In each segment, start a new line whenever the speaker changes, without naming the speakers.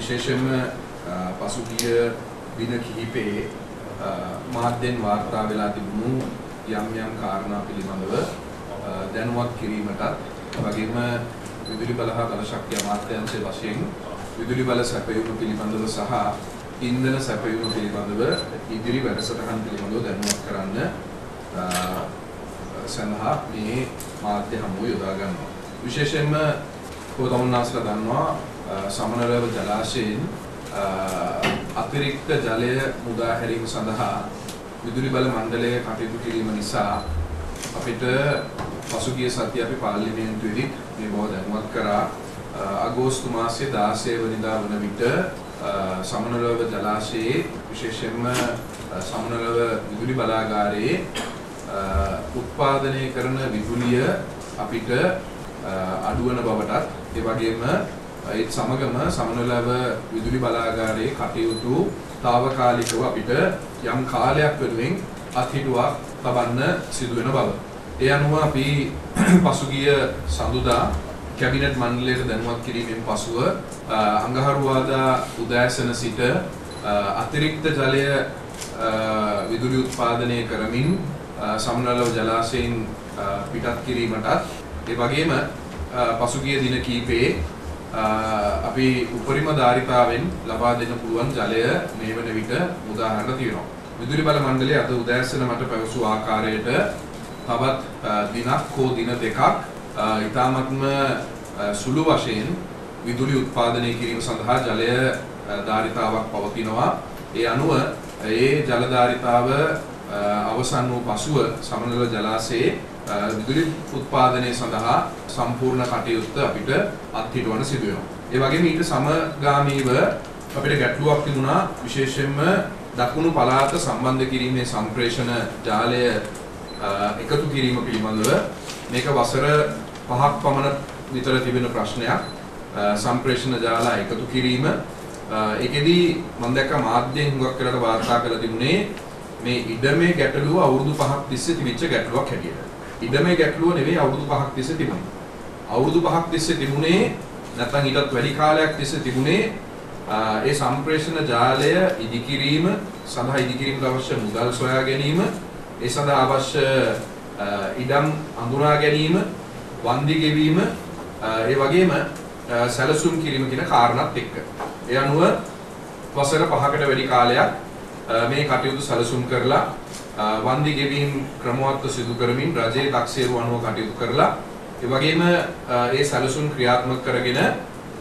විශේෂයෙන්ම පසුගිය දින කිහිපයේ මාධ්‍යෙන් වාර්තා වෙලා තිබුණු යම් කාරණා පිළිබඳව දැනුවත් කිරීමටත් වගේම විදුලි බල හා බල ශක්තිය අමාත්‍යාංශයේ වශයෙන් විදුලි බල සැපයීම පිළිබඳව සහ ඉන්ධන සැපයීම පිළිබඳව ඉදිරි වැඩසටහන් පිළිබඳව දැනුවත් කරන්න සඳහා මේ මාධ්‍ය හමුව යොදා ගන්නවා. විශේෂයෙන්ම කොතමුන්නාස්ලා දන්නවා සමනලව ජලාශයෙන් අතිරික්ත ජලය මුදා හැරීම සඳහා විදුලි බල මණ්ඩලය කටයුතු කිරීම නිසා අපිට පසුගිය සතියේ අපි පාර්ලිමේන්තුවේදී මේ බව දැනුවත් කරා. අගෝස්තු මාසයේ 16 වෙනිදා වන විට සමනලව ජලාශයේ විශේෂයෙන්ම සමනලව විදුලි බලාගාරයේ උත්පාදනය කරන විදුලිය අපිට අඩුවන බවටත් ඒ වගේම ඒත් සමගම සමනලව විදුලි බලාගාරයේ කටයුතු తాවකාලිකව අපිට යම් කාලයක් වෙනුවෙන් අත්හිටුවක් තබන්න සිදු වෙන බව. ඒ අනුව අපි පසුගිය සඳුදා කැබිනට් මණ්ඩලයට දැනුවත් කිරීමෙන් පසුව අඟහරුවාදා උදෑසන සිට අතිරික්ත ජලය විදුලි උත්පාදනය කරමින් සමනලව ජලාශයෙන් පිටත් කිරීමටත් ඒ වගේම පසුගිය දින කිහිපයේ අපි උපරිම ධාරිතාවෙන් ලබා දෙන්න පුළුවන් ජලය මේ වන විට මුදා ගන්න තියෙනවා. විදුලි බල මණ්ඩලය අද උදෑසන මට පැවසූ ආකාරයට තවත් දිනක් හෝ දින දෙකක් ඉතාමත්ම සුළු වශයෙන් විදුලි උත්පාදනය කිරීම සඳහා ජලය ධාරිතාවක් පවතිනවා. ඒ අනුව ඒ ජල ධාරිතාව අවසන් වූ පසුව සමනල ජලාශයේ විදුලි උත්පාදනය සඳහා සම්පූර්ණ කටයුත්ත අපිට අත්හිටවන්න සිදු වෙනවා. ඒ වගේම ඊට සමගාමීව අපිට ගැටලුවක් තිබුණා විශේෂයෙන්ම දකුණු පළාත සම්බන්ධ කිරීමේ සම්ප්‍රේෂණ ජාලය එකතු කිරීම පිළිබඳව මේක වසර 5ක් පමණ විතර තිබෙන ප්‍රශ්නයක්. සම්ප්‍රේෂණ ජාලා එකතු කිරීම ඒකෙදී මම දැක්ක මාධ්‍යයෙන් හුඟක් කරලා වාර්තා කරලා තිබුණේ මේ ඉඩමේ ගැටලුව අවුරුදු 5ක් තිස්සේ තිබිච්ච ගැටලුවක් හැටියට. ඉඩමේ ගැටලුව නෙවෙයි අවුරුදු 5ක් තිස්සේ තිබුණේ. අවුරුදු 5ක් තිස්සේ තිබුණේ නැත්නම් ඊටත් වැඩි කාලයක් තිස්සේ තිබුණේ ඒ සම්ප්‍රේෂණ ජාලය ඉදිකිරීම සඳහා ඉදිකිරීමට අවශ්‍ය මුදල් සොයා ගැනීම, ඒ සඳහා අවශ්‍ය ඉඩම් අඳුනා ගැනීම, වන්දි ගෙවීම, ඒ වගේම සැලසුම් කිරීම කියන කාරණාත් එක්ක. ඒ අනුව වසර 5කට වැඩි කාලයක් මේ කටයුතු සැලසුම් කරලා වන්දි ගෙවීම් ක්‍රමවත්ව සිදු කරමින් රජයේ දක්ෂේරු අනුව කටයුතු කරලා ඒ වගේම ඒ සැලසුම් ක්‍රියාත්මක කරගෙන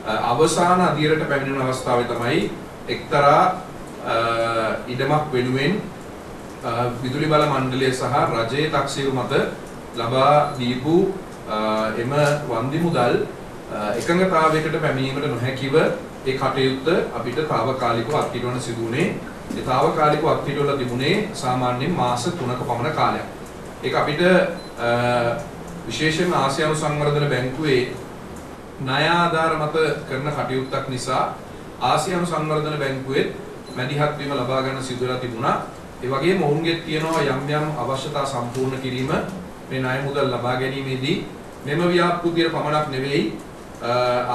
අවසාන අධීරයට පැමිණෙන අවස්ථාවේ තමයි එක්තරා ඉඩමක් වෙනුවෙන් විදුලි බල මණ්ඩලය සහ රජයේ දක්ෂේරු මත ලබා දීපු එම වන්දි මුදල් එකඟතාවයකට පැමිණීමට නොහැකිව ඒ කටයුත්ත අපිට తాවකාලිකව අත්හිටවන්න සිදු වුණේ. ඒ తాවකාලිකව අත්හිටවලා තිබුණේ සාමාන්‍යයෙන් මාස 3ක පමණ කාලයක්. ඒක අපිට විශේෂයෙන්ම ආසියානු සංවර්ධන බැංකුවේ ණය ආධාර මත කරන කටයුත්තක් නිසා ආසියානු සංවර්ධන බැංකුවේ මැදිහත් වීම ලබා ගන්න සිදු වෙලා තිබුණා. ඒ වගේම ඔවුන්ගෙත් තියෙනවා යම් අවශ්‍යතා සම්පූර්ණ කිරීම මේ ණය මුදල් ලබා ගැනීමේදී මෙම ව්‍යාපෘතියට පමණක් නෙවෙයි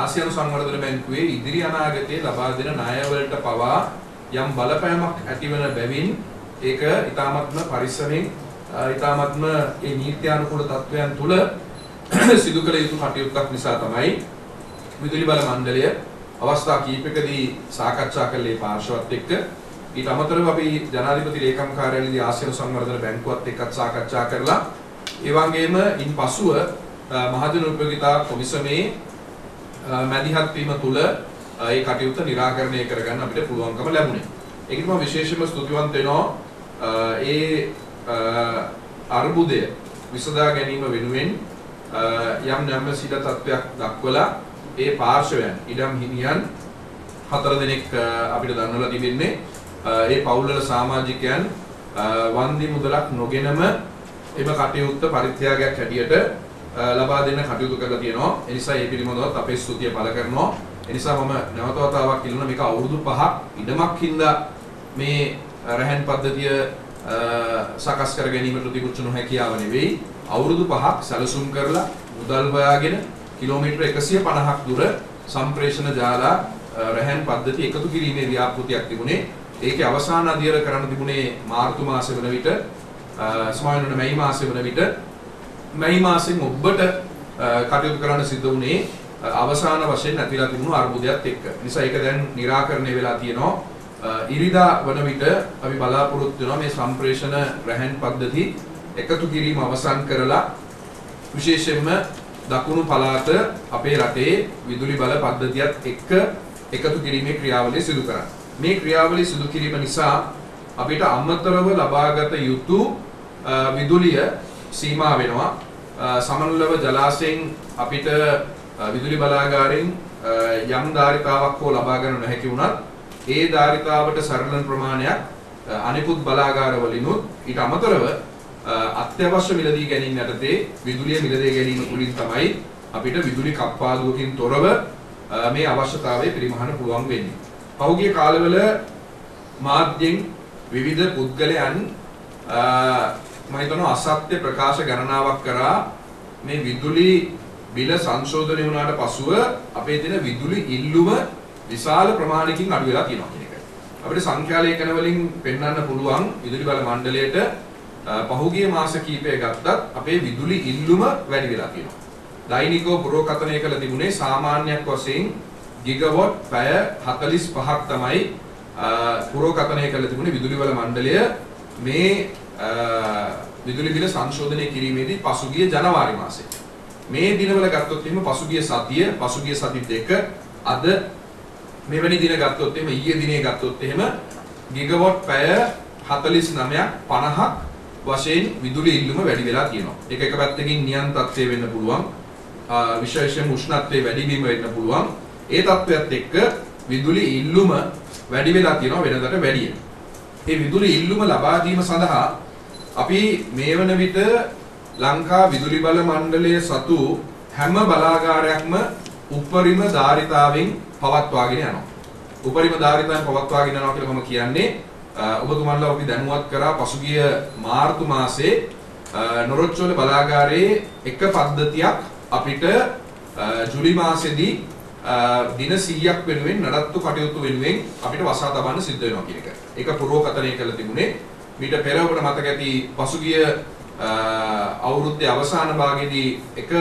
ආසියානු සංවර්ධන බැංකුවේ ඉදිරි අනාගතයේ ලබා දෙන ණය වලට පවා යම් බලපෑමක් ඇතිවන බැවින් ඒක ඊ타මත්ම පරිස්සමෙන් ඊ타මත්ම ඒ නීත්‍යානුකූල තත්වයන් තුළ සිදු කළ යුතු කටයුත්තක් නිසා තමයි විදුලි බල මණ්ඩලය අවස්ථා කිහිපයකදී සාකච්ඡා කළේ පාර්ශවත් එක්ක. ඊට අමතරව අපි ජනාධිපති ලේකම් කාර්යාලයේදී ආසියානු සංවර්ධන බැංකුවත් එක්කත් සාකච්ඡා කරලා ඒ වගේම ඉන්පසුව මහජන උපයෝගිතා කොමිසමේ මැදිහත් වීම තුළ ඒ කටයුත්ත निराකරණය කරගන්න අපිට පුළුවන්කම ලැබුණේ. ඒකට මම විශේෂයෙන්ම ස්තුතිවන්ත වෙනවා ඒ අර්බුදය විසඳා ගැනීම වෙනුවෙන් යම් සිට තත්ත්වයක් දක්වලා ඒ පාර්ශවයන් ඉඩම් හිමියන් 4 දෙනෙක් අපිට දන්වලා තිබෙන්නේ ඒ පවුල්වල සමාජිකයන් වන්දි මුදලක් නොගෙනම එම කටයුත්ත පරිත්‍යාගයක් හැටියට ලබා දෙන්න කටයුතු කරලා තියෙනවා. ඒ නිසා මේ පිළිබඳවත් අපේ ස්තුතිය පළ කරනවා. ඒ නිසා මම නැවත වතාවක් කියනවා මේක අවුරුදු 5ක් ඉඩමක් හින්දා මේ රැහන් පද්ධතිය සකස් කර ගැනීමට තිබුණු නොහැකියාව නෙවෙයි. අවුරුදු 5ක් සැලසුම් කරලා මුදල් හොයාගෙන කිලෝමීටර 150ක් දුර සම්ප්‍රේෂණ ජාලා රැහැන් පද්ධතිය එකතු කිරීමේ ව්‍යාපෘතියක් තිබුණේ. ඒකේ අවසාන අධ්‍යයන කරන්න තිබුණේ මාර්තු මාසෙ වන විට සමාවෙන්න මැයි මාසෙ වන විට මැයි මාසෙන් ඔබට කටයුතු කරන්න සිද්ධ වුණේ අවසාන වශයෙන් ඇතිලා තිබුණු අර්බුදයක් එක්ක. නිසා ඒක දැන් निराකරණය වෙලා තියෙනවා. ඉරිදා වන විට අපි බලාපොරොත්තු වෙනවා මේ සම්ප්‍රේෂණ රැහැන් පද්ධති එකතු කිරීම අවසන් කරලා විශේෂයෙන්ම දකුණු පළාත අපේ රටේ විදුලි බල පද්ධතියත් එක්ක එකතු කිරීමේ ක්‍රියාවලිය සිදු කරන්න. මේ ක්‍රියාවලිය සිදු කිරීම නිසා අපිට අමතරව ලබාගත යුතු විදුලිය සීමා වෙනවා. සමනලව ජලාශයෙන් අපිට විදුලි බලාගාරයෙන් යම් ධාරිතාවක් හෝ ලබා ගන්න නොහැකි වුණත් ඒ ධාරිතාවට සරලන ප්‍රමාණයක් අනිකුත් බලාගාරවලිනුත් ඊට අමතරව අත්‍යවශ්‍ය මිලදී ගැනීම යටතේ විදුලිය මිලදී ගැනීම තුලින් තමයි අපිට විදුලි කප්පාදුවකින් තොරව මේ අවශ්‍යතාවය පරිමහන්න පුළුවන් වෙන්නේ. පහුගිය කාලවල මාධ්‍යෙන් විවිධ පුද්ගලයන් මම හිතනවා අසත්‍ය ප්‍රකාශ ගණනාවක් කරා මේ විදුලි බිල සංශෝධනය වුණාට පසුව අපේ තියෙන විදුලි ඉල්ලුම විශාල ප්‍රමාණයකින් අඩු වෙලා තියෙනවා කියන එක. අපිට සංඛ්‍යා ලේඛන වලින් පෙන්වන්න පුළුවන් විදුලි බල මණ්ඩලයට පහුගිය මාස කිහිපය ගත්තත් අපේ විදුලි ඉල්ලුම වැඩි වෙලා තියෙනවා. දෛනිකව පුරෝකථනය කළ තිබුණේ සාමාන්‍යයක් වශයෙන් ගිගවොට් පැය 45ක් තමයි පුරෝකථනය කළ තිබුණේ විදුලි බල මණ්ඩලය මේ විදුලි බිල සංශෝධනය කිරීමේදී පසුගිය ජනවාරි මාසයේ. මේ දිනවල ගත්තොත් එහෙම පසුගිය සතිය, පසුගිය සති දෙක, අද මෙවැනි දින ගත්තොත් එහෙම ඊයේ දිනේ ගත්තොත් එහෙම ගිගවොට් පැය 49ක් 50ක් වශයෙන් විදුලි ඉල්ලුම වැඩි වෙලා තියෙනවා. ඒක එක පැත්තකින් නියම් තත්ත්වය වෙන්න පුළුවන්. විශේෂයෙන් උෂ්ණත්වයේ වැඩි වීම වෙන්න පුළුවන්. ඒ තත්ත්වයට එක්ක විදුලි ඉල්ලුම වැඩි වෙලා තියෙනවා වෙනදට වැඩිය. මේ විදුලි ඉල්ලුම ලබා දීම සඳහා අපි මේ වන විට ලංකා විදුලි බල මණ්ඩලය සතු හැම බලාගාරයක්ම උපරිම ධාරිතාවෙන් පවත්වාගෙන යනවා. උපරිම ධාරිතාවෙන් පවත්වාගෙන යනවා කියලා මම කියන්නේ ඔබතුමන්ලා අපි දැනුවත් කරා පසුගිය මාර්තු මාසයේ නොරොච්චෝල බලාගාරයේ එක පද්ධතියක් අපිට ජූලි මාසෙදී දින 100ක් වෙනුවෙන් නඩත්තු කටයුතු වෙනුවෙන් අපිට වසා තබන්න සිද්ධ වෙනවා කියන එක. ඒක පුරෝකථනය කළ තිබුණේ මීට පෙර ඔබට මතක ඇති පසුගිය අවුරුද්දේ අවසාන භාගයේදී එක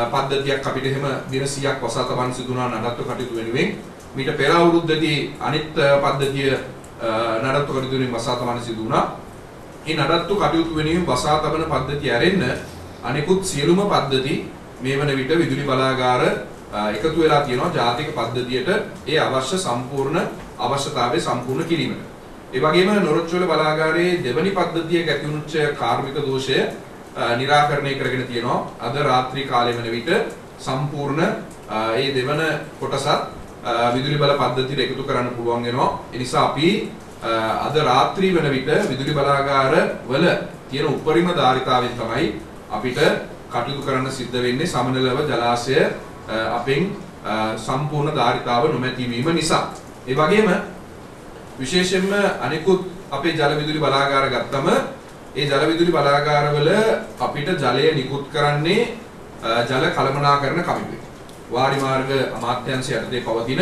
පද්ධතියක් අපිට එහෙම දින 100ක් වසා තබන්න සිදු වුණා නඩත්තු කටයුතු වෙනුවෙන්. මීට පෙර අවුරුද්දේදී අනිත් පද්ධතිය නඩත්තු කටයුතු වෙනුවෙන් වසා තබන්න සිදු වුණා. මේ නඩත්තු කටයුතු වෙනුවෙන් වසා තබන පද්ධතිය ඇරෙන්න අනිකුත් සියලුම පද්ධති මේ වන විට විදුලි බලාගාර එකතු වෙලා තියෙනවා ජාතික පද්ධතියට ඒ අවශ්‍ය සම්පූර්ණ අවශ්‍යතාවය සම්පූර්ණ කිරීමට. ඒ වගේම නොරොච්චෝල බලාගාරයේ දෙවනි පද්ධතියක ඇතිවුණුච්ච කාර්මික දෝෂය निराකරණය කරගෙන තියෙනවා. අද රාත්‍රී කාලය වෙන විට සම්පූර්ණ ඒ දෙවන කොටසත් විදුලි බල පද්ධතියට එකතු කරන්න පුළුවන් වෙනවා. ඒ නිසා අපි අද රාත්‍රී වෙන විට විදුලි බලාගාර වල තියෙන උපරිම ධාරිතාවෙන් තමයි අපිට කටයුතු කරන්න සිද්ධ වෙන්නේ සමනලව ජලාශය අපෙන් සම්පූර්ණ ධාරිතාව නොමැති වීම නිසා. ඒ වගේම විශේෂයෙන්ම අනිකුත් අපේ ජල විදුලි බලාගාර ගත්තම ඒ ජල විදුලි බලාගාරවල අපිට ජලය නිකුත් කරන්නේ ජල කළමනාකරණ කමිටුවයි. වාරි මාර්ග අමාත්‍යාංශය යටතේ පවතින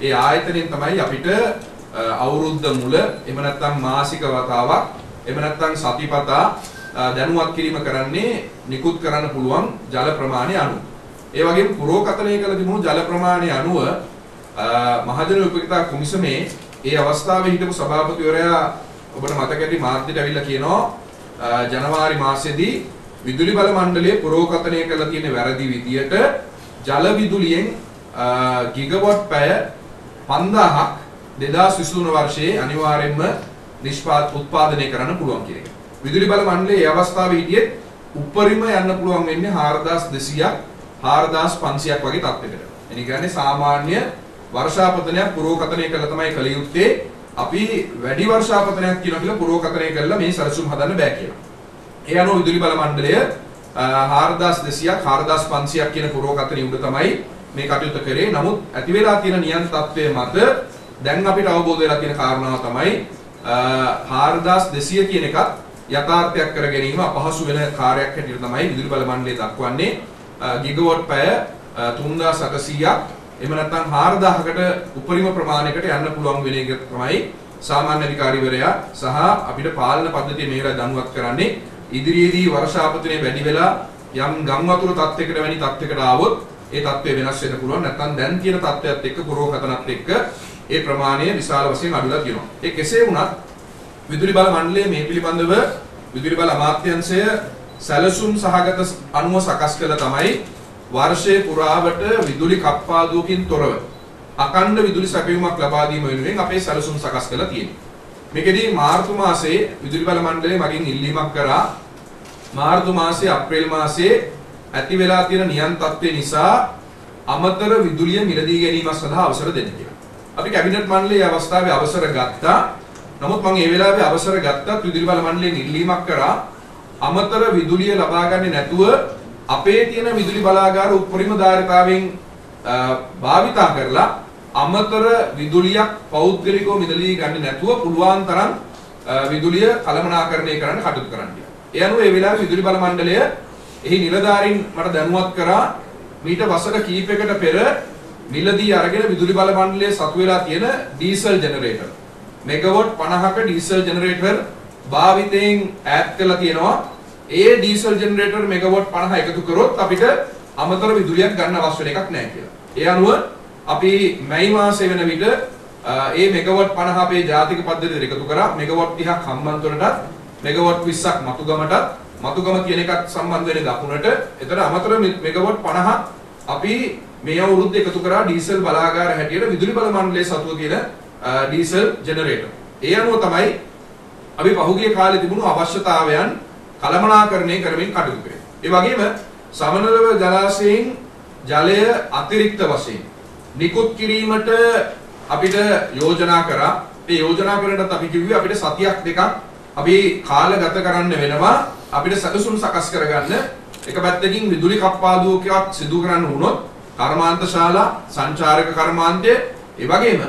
ඒ ආයතනයෙන් තමයි අපිට අවුරුද්ද මුල එහෙම නැත්නම් මාසික වතාවක් එහෙම නැත්නම් සතිපතා දැනුවත් කිරීම කරන්නේ නිකුත් කරන්න පුළුවන් ජල ප්‍රමාණය අනුව. ඒ වගේම පුරෝකථනය කළ තිබුණු ජල ප්‍රමාණය අනුව මහජන උපකාර කොමිසමේ ඒ අවස්ථාවේ හිටපු සභාපතිවරයා ඔබට මතක ඇති මාධ්‍යට ඇවිල්ලා කියනවා ජනවාරි මාසයේදී විදුලි බල මණ්ඩලයේ පුරෝකථනය කළ තියෙන වැරදි විදියට ජල විදුලියෙන් ගිගවොට් පැය 5000ක් 2023 වර්ෂයේ අනිවාර්යයෙන්ම උත්පාදනය කරන්න පුළුවන් කියන එක. විදුලි බල මණ්ඩලයේ ඒ අවස්ථාවේ හිටියේ උපරිම යන්න පුළුවන් වෙන්නේ 4200ක් 4500ක් වගේ තත්ත්වයකට. එනි කියන්නේ සාමාන්‍ය වර්ෂාපතනයක් පුරෝකථනය කළා තමයි කළ යුත්තේ. අපි වැඩි වර්ෂාපතනයක් කියනවා කියලා පුරෝකථනය කළා මේ සැලසුම් හදන්න බෑ කියලා. ඒ අනුව විදුලි බල මණ්ඩලය 4200ක් 4500ක් කියන පුරෝකථනය උඩ තමයි මේ කටයුතු කරේ. නමුත් ඇති වෙලා තියෙන නියම තත්ත්වයේ මත දැන් අපිට අවබෝධ වෙලා තියෙන කාරණාව තමයි 4200 කියන එකත් යථාර්ථයක් කර ගැනීම අපහසු වෙන කාර්යයක් හැටියට තමයි විදුලි බල මණ්ඩලය දක්වන්නේ. ගිගවොට් පැය 3800ක් එහෙම නැත්නම් 4000කට උපරිම ප්‍රමාණයකට යන්න පුළුවන් වෙන එක තමයි සාමාන්‍ය අධිකාරිවරයා සහ අපිට පාලන පද්ධතිය මේකට දැනුවත් කරන්නේ. ඉදිරියේදී වර්ෂාපතනය වැඩි වෙලා යම් ගම් වතුර තත්යකට වැනි තත්යකට ආවොත් ඒ තත්ත්වය වෙනස් වෙන්න පුළුවන්. නැත්නම් දැන් තියෙන තත්ත්වයත් එක්ක පුරෝගතනත් එක්ක ඒ ප්‍රමාණය විශාල වශයෙන් අඩුලා තියෙනවා. ඒ කෙසේ වුණත් විදුලි බල මණ්ඩලය මේ පිළිබඳව විදුලි බල අමාත්‍යාංශය සැලසුම් සහගත අනුව සකස් කළ තමයි වර්ෂයේ පුරාවට විදුලි කප්පාදුවකින් තොරව අඛණ්ඩ විදුලි සැපයුමක් ලබා දීම වෙනුවෙන් අපේ සැලසුම් සකස් කරලා තියෙනවා. මේකෙදී මාර්තු මාසයේ විදුලි බල මණ්ඩලය මගින් ඉල්ලීමක් කරා මාර්තු මාසයේ අප්‍රේල් මාසයේ ඇති වෙලා තියෙන නියම් තත්ත්වය නිසා අමතර විදුලිය මිලදී ගැනීම සඳහා අවසර දෙන්න කියලා. අපි කැබිනට් මණ්ඩලයේ අවස්ථාවේ අවසර ගත්තා. නමුත් මම ඒ වෙලාවේ අවසර ගත්තත් විදුලි බල මණ්ඩලයෙන් ඉල්ලීමක් කරා අමතර විදුලිය ලබා ගන්නේ නැතුව අපේ තියෙන විදුලි බලාගාර උපරිම ධාරිතාවෙන් භාවිතා කරලා අමතර විදුලියක් පෞද්ගලිකව මිලදී ගන්නේ නැතුව පුළුවන් තරම් විදුලිය කළමනාකරණය කරන්න කටයුතු කරන්න කියලා. ඒ අනුව ඒ වෙලාවේ විදුලි බල මණ්ඩලය එහි නිලධාරීන් මට දැනුවත් කරා මීට වසර කිහිපයකට පෙර මිලදී අරගෙන විදුලි බල මණ්ඩලයේ සතු වෙලා තියෙන ඩීසල් ජෙනරේටර් මෙගාවොට් 50ක ඩීසල් ජෙනරේටර් භාවිතයෙන් ඈත් කරලා තියෙනවා. ඒ ඩීසල් ජෙනරේටර් මෙගාවොට් 50 එකතු කරොත් අපිට අමතර විදුලියක් ගන්න අවශ්‍ය වෙන එකක් නැහැ කියලා. ඒ අනුව අපි මැයි මාසයේ වෙන විට ඒ මෙගාවොට් 50 අපේ ජාතික පද්ධතියට එකතු කරා. මෙගාවොට් 30ක් හම්බන්තොටටත් මෙගාවොට් 20ක් මතුගමටත් මතුගම කියන එකත් සම්බන්ධ වෙන දකුණට. එතන අමතර මෙගාවොට් 50ක් අපි මේ අවුරුද්ද එකතු කරා ඩීසල් බලාගාර හැටියට විදුලි බල මණ්ඩලයේ සතුව තියෙන ඩීසල් ජෙනරේටර්. ඒ අනුව තමයි අපි පහුගිය කාලේ තිබුණු අවශ්‍යතාවයන් කළමනාකරණය කරමින් කටයුතු කරේ. ඒ වගේම සමනලව ජලාශයෙන් ජලය අතිරික්ත වශයෙන් නිකුත් කිරීමට අපිට යෝජනා කරා. ඒ යෝජනා කරනටත් අපි කිව්වේ අපිට සතියක් දෙකක් අපි කාලගත කරන්න වෙනවා අපිට සැලසුම් සකස් කරගන්න. එක පැත්තකින් විදුලි කප්පාදුවකක් සිදු කරන්න වුණොත් කර්මාන්ත ශාලා සංචාරක කර්මාන්තය ඒ වගේම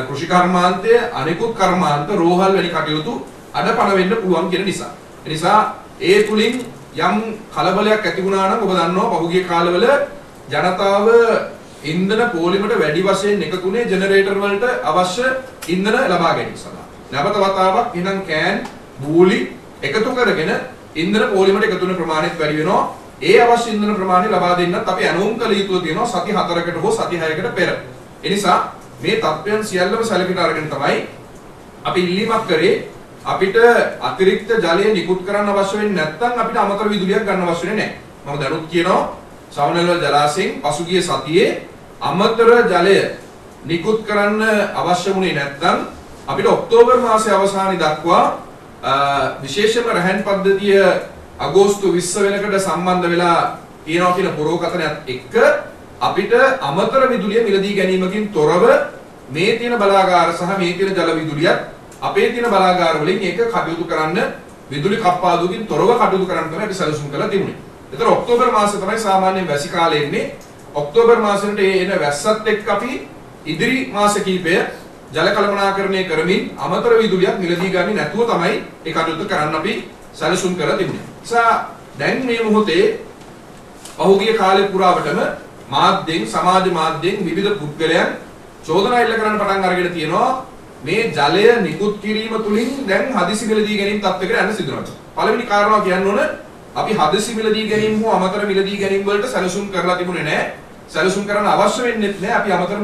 කෘෂි කර්මාන්තය අනෙකුත් කර්මාන්ත රෝහල් වැනි කටයුතු අඩපණ වෙන්න පුළුවන් කියන නිසා. ඒ නිසා ඒ තුලින් යම් කලබලයක් ඇති වුණා නම් ඔබ දන්නවා පහුගිය කාලවල ජනතාව ඉන්ධන පෝලිමට වැඩි වශයෙන් එකතුනේ ජෙනරේටර් වලට අවශ්‍ය ඉන්ධන ලබා ගැනීම සඳහා. නැවත වතාවක් එහෙනම් කෑන් බූලි එකතු කරගෙන ඉන්ධන පෝලිමට එකතු වෙන ප්‍රමාණයත් වැඩි වෙනවා. ඒ අවශ්‍ය ඉන්ධන ප්‍රමාණය ලබා දෙන්නත් අපි අනුම් කළ යුතු තියෙනවා සති 4කට හෝ සති 6කට පෙර. ඒ නිසා මේ තත්ත්වයන් සියල්ලම සැලකිට අරගෙන තමයි අපි ඉල්ලීමක් කරේ අපිට අතිරික්ත ජලය නිකුත් කරන්න අවශ්‍ය වෙන්නේ නැත්නම් අපිට අමතර විදුලියක් ගන්න අවශ්‍ය නැහැ. මම දැනුත් කියනවා සවනල්වල ජලාශයෙන් පසුගිය සතියේ අමතර ජලය නිකුත් කරන්න අවශ්‍ය වුණේ නැත්නම් අපිට ඔක්තෝබර් මාසයේ අවසානයේ දක්වා විශේෂම රැහැන් පද්ධතිය අගෝස්තු 20 වෙනකට සම්බන්ධ වෙලා තියෙනවා කියන පුරෝකථනයත් එක්ක අපිට අමතර විදුලිය මිලදී ගැනීමකින් තොරව මේ තියෙන බලාගාර සහ මේ තියෙන ජල විදුලියත් අපේ තියෙන බලාගාර වලින් ඒක කටයුතු කරන්න විදුලි කප්පාදුවකින් තොරව කටයුතු කරන්න තමයි අපි සැලසුම් කරලා තිබුණේ. ඒතර ඔක්තෝබර් මාසය තමයි සාමාන්‍යයෙන් වැසි කාලේ එන්නේ. ඔක්තෝබර් මාසෙට එන වැස්සත් එක්ක අපි ඉදිරි මාස කිහිපය ජල කළමනාකරණය කරමින් අමතර විදුලියක් මිලදී ගන්නේ නැතුව තමයි ඒ කටයුතු කරන්න අපි සැලසුම් කරලා තිබුණේ. නිසා දැන් මේ මොහොතේ පහුගිය කාලේ පුරාවටම මාධ්‍යෙන් සමාජ මාධ්‍යෙන් විවිධ පුද්ගලයන් චෝදනා එල්ල කරන්න පටන් අරගෙන තියෙනවා මේ ජලය නිකුත් කිරීම තුලින් දැන් හදිසි මිලදී ගැනීම තත්ත්වයකට යන්න සිදු වෙනවා. පළවෙනි කාරණාව කියන්න ඕන අපි හදිසි මිලදී ගැනීම හෝ අමතර මිලදී ගැනීම වලට සැලසුම් කරලා තිබුණේ නැහැ. සැලසුම් කරන්න අවශ්‍ය වෙන්නේ නැහැ. අපි අමතර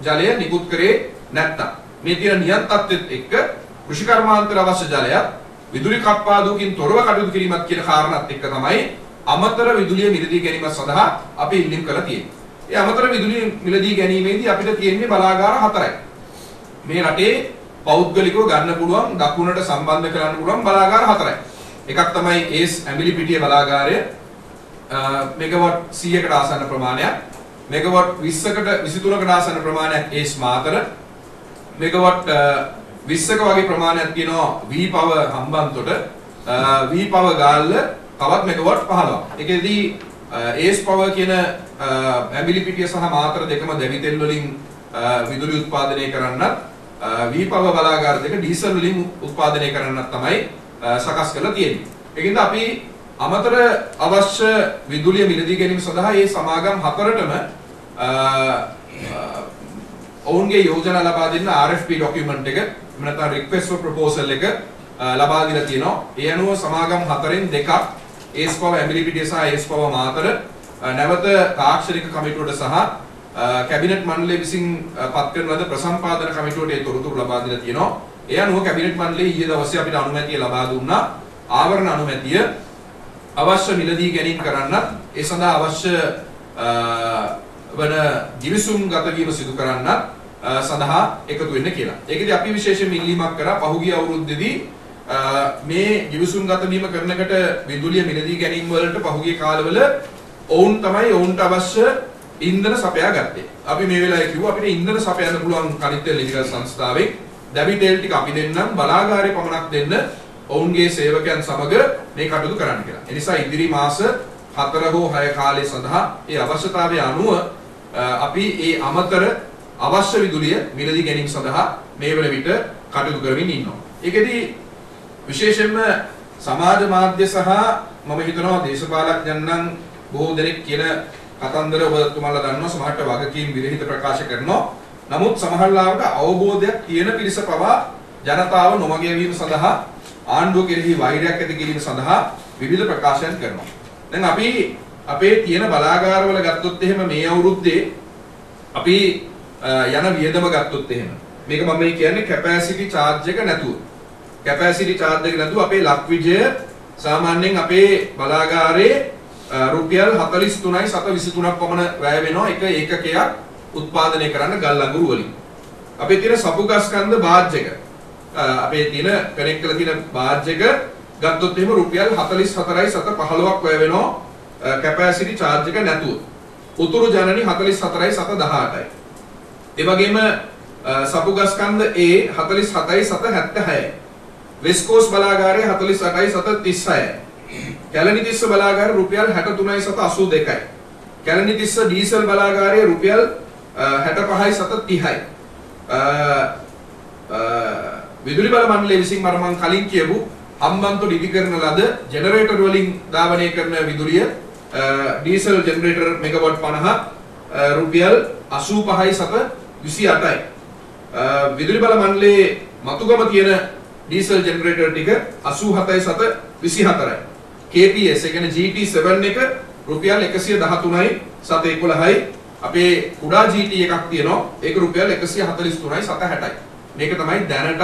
ජලය නිකුත් කරේ නැත්තම්. මේ තියෙන නියම් තත්ත්වෙත් එක්ක කෘෂි කර්මාන්තර අවශ්‍ය ජලයත් විදුලි කප්පාදුවකින් තොරව කටයුතු කිරීමත් කියන කාරණාත් එක්ක තමයි අමතර විදුලිය මිලදී ගැනීම සඳහා අපි ඉල්ලීම් කරලා තියෙන්නේ. ඒ අමතර විදුලිය මිලදී ගැනීමේදී අපිට තියෙන්නේ බලාගාර 4යි. මේ රටේ පෞද්ගලිකව ගන්න පුළුවන් දකුණට සම්බන්ධ කරන්න පුළුවන් බලාගාර 4යි. එකක් තමයි ඒස් ඇඹිලි පිටිය බලාගාරය මෙගාවොට් 100කට ආසන්න ප්‍රමාණයක්. මෙගාවොට් 20කට 23කට ආසන්න ප්‍රමාණයක් ඒස් මාතර. මෙගාවොට් 20ක වගේ ප්‍රමාණයක් තියෙනවා වී පව හම්බන්තොට. වී පව ගාල්ල තවත් මෙගාවොට් 15ක්. ඒකෙදී ඒස් පව කියන ඇඹිලි පිටිය සහ මාතර දෙකම දැවිතෙල් වලින් විදුලි උත්පාදනය කරන්නත් වීපව බලාගාර දෙක ඩීසල් වලින් උත්පාදනය කරන්නත් තමයි සකස් කරලා තියෙන්නේ. ඒකින්ද අපි අමතර අවශ්‍ය විදුලිය මිලදී ගැනීම සඳහා මේ සමාගම් 4ටම ඔවුන්ගේ යෝජනා ලබා දෙන්න RFP document එක එහෙම නැත්නම් request for proposal එක ලබා දීලා තියෙනවා. ඒ අනුව සමාගම් 4න් 2ක් ඒස් පව ඇඹිලිපිටිය සහ ඒස් පව මාතර නැවත තාක්ෂණික කමිටුවට සහ කැබිනට් මණ්ඩලය විසින් පත් කරන ලද ප්‍රසම්පාදන කමිටුවට ඒ තොරතුරු ලබා දීලා තියෙනවා. ඒ අනුව කැබිනට් මණ්ඩලය ඊයේ දවසේ අපිට අනුමැතිය ලබා දුන්නා. ආවරණ අනුමැතිය අවශ්‍ය මිලදී ගැනීම කරන්නත් ඒ සඳහා අවශ්‍ය වන ගිවිසුම් ගත වීම සිදු කරන්නත් සඳහා එකතු වෙන්න කියලා. ඒකදී අපි විශේෂයෙන් ඉල්ලීමක් කරා පහුගිය අවුරුද්දේදී මේ ගිවිසුම් ගත වීම කරනකට විදුලිය මිලදී ගැනීම වලට පහුගිය කාලවල ඔවුන් තමයි ඔවුන්ට අවශ්‍ය ඉන්ධන සපයා ගත්තේ. අපි මේ වෙලාවේ කිව්වා අපිට ඉන්ධන සපයන්න පුළුවන් කනිත්ත ලිමිටඩ් සංස්ථාවෙන් දැවි තෙල් ටික අපි දෙන්නම් බලාගාරේ පමණක් දෙන්න ඔවුන්ගේ සේවකයන් සමග මේ කටයුතු කරන්න කියලා. ඒ නිසා ඉදිරි මාස 4 හෝ 6 කාලය සඳහා ඒ අවශ්‍යතාවය අනුව අපි ඒ අමතර අවශ්‍ය විදුලිය මිලදී ගැනීම සඳහා මේ වන විට කටයුතු කරමින් ඉන්නවා. ඒකෙදී විශේෂයෙන්ම සමාජ මාධ්‍ය සහ මම හිතනවා දේශපාලකයන්න් බොහෝ දෙනෙක් කියන කතන්දර ඔබතුමාලා දන්නවා සමහරට වගකීම් විරහිත ප්‍රකාශ කරනවා. නමුත් සමහර ලාවට අවබෝධයක් තියෙන පිරිස පවා ජනතාව නොමග යවීම සඳහා ආණ්ඩුව කෙරෙහි වෛරයක් ඇති කිරීම සඳහා විවිධ ප්‍රකාශයන් කරනවා. දැන් අපි අපේ තියෙන බලාගාරවල ගත්තොත් එහෙම මේ අවුරුද්දේ අපි යන වියදම ගත්තොත් එහෙම මේක මම මේ කියන්නේ කැපැසිටි charge එක නැතුව. කැපැසිටි charge එක නැතුව අපේ ලක්විජය සාමාන්‍යයෙන් අපේ බලාගාරේ රුපියල් 43.23ක් පමණ වැය වෙනවා එක ඒකකයක් උත්පාදනය කරන්න ගල් අඟුරු වලින්. අපේ තියෙන සපුගස්කන්ධ බාජ් එක අපේ තියෙන කනෙක්ට් කරලා තියෙන බාජ් එක ගත්තොත් එහෙම රුපියල් 44.15ක් වැය වෙනවා කැපැසිටි charge එක නැතුව. උතුරු ජනනි 44.18යි. ඒ වගේම සපුගස්කන්ධ A 47.76යි. වෙස්ට් කෝස්ට් බලාගාරයේ 48.36යි. කැලණිතිස්ස බලාගාරයේ රුපියල් 63.82යි. කැලණිතිස්ස ඩීසල් බලාගාරයේ රුපියල් 65.30යි. විදුලි බල මණ්ඩලය විසින් මම කලින් කියපු හම්බන්තොට ඉදි කරන ලද ජෙනරේටර් වලින් ධාවනය කරන විදුලිය ඩීසල් ජෙනරේටර් මෙගාවොට් 50 රුපියල් 85.28යි. විදුලි බල මණ්ඩලයේ මතුගම තියෙන ඩීසල් ජෙනරේටර් ටික 87.24යි. KPS ඒ කියන්නේ GT7 එක රුපියල් 113.11යි. අපේ කුඩා GT එකක් තියෙනවා ඒක රුපියල් 143.60යි. මේක තමයි දැනට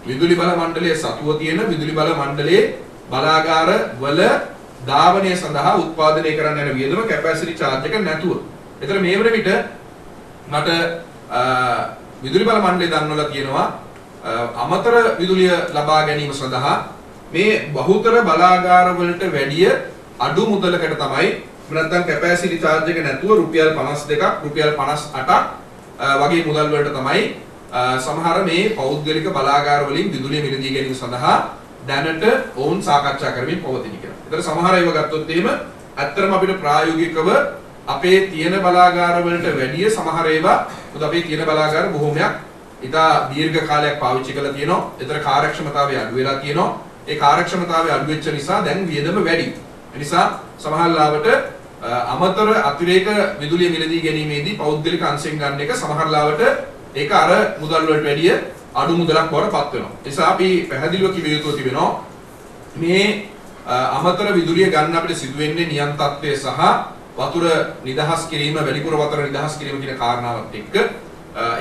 විදුලි බල මණ්ඩලයේ සතුව තියෙන විදුලි බල මණ්ඩලයේ බලාගාර වල ධාවනය සඳහා උත්පාදනය කරන්න යන වියදම කැපැසිටි charge එක නැතුව. ඒතර මේ වන විට මට විදුලි බල මණ්ඩලය දන්වලා තියෙනවා අමතර විදුලිය ලබා ගැනීම සඳහා මේ බහුතර බලාගාර වලට වැඩිය අඩු මුදලකට තමයි නැත්නම් කැපැසිටි charge එක නැතුව රුපියල් 52ක් රුපියල් 58ක් වගේ මුදල් වලට තමයි සමහර මේ පෞද්ගලික බලාගාර වලින් විදුලිය මිලදී ගැනීම සඳහා දැනට ඔවුන් සාකච්ඡා කරමින් පවතින කියලා. ඒතර සමහර ඒවා ගත්තොත් එහෙම ඇත්තටම අපිට ප්‍රායෝගිකව අපේ තියෙන බලාගාර වලට වැඩිය සමහර ඒවා මොකද අපේ තියෙන බලාගාර බොහෝමයක් ඉතා දීර්ඝ කාලයක් පාවිච්චි කරලා තියෙනවා. ඒතර කාර්යක්ෂමතාවය අඩු වෙලා තියෙනවා. ඒ කාර්යක්ෂමතාවය අඩු වෙච්ච නිසා දැන් වියදම වැඩි. ඒ නිසා සමහර ලාවට අමතර අතිරේක විදුලිය මිලදී ගැනීමේදී පෞද්ගලික අංශයෙන් ගන්න එක සමහර ලාවට ඒක අර මුදල් වලට වැඩිය අඩු මුදලක් බවට පත් වෙනවා. ඒ නිසා අපි පැහැදිලිව කිව යුතු තිබෙනවා මේ අමතර විදුලිය ගන්න අපිට සිදු වෙන්නේ නියම් තත්ත්වය සහ වතුර නිදහස් කිරීම වැඩිපුර වතුර නිදහස් කිරීම කියන කාරණාවත් එක්ක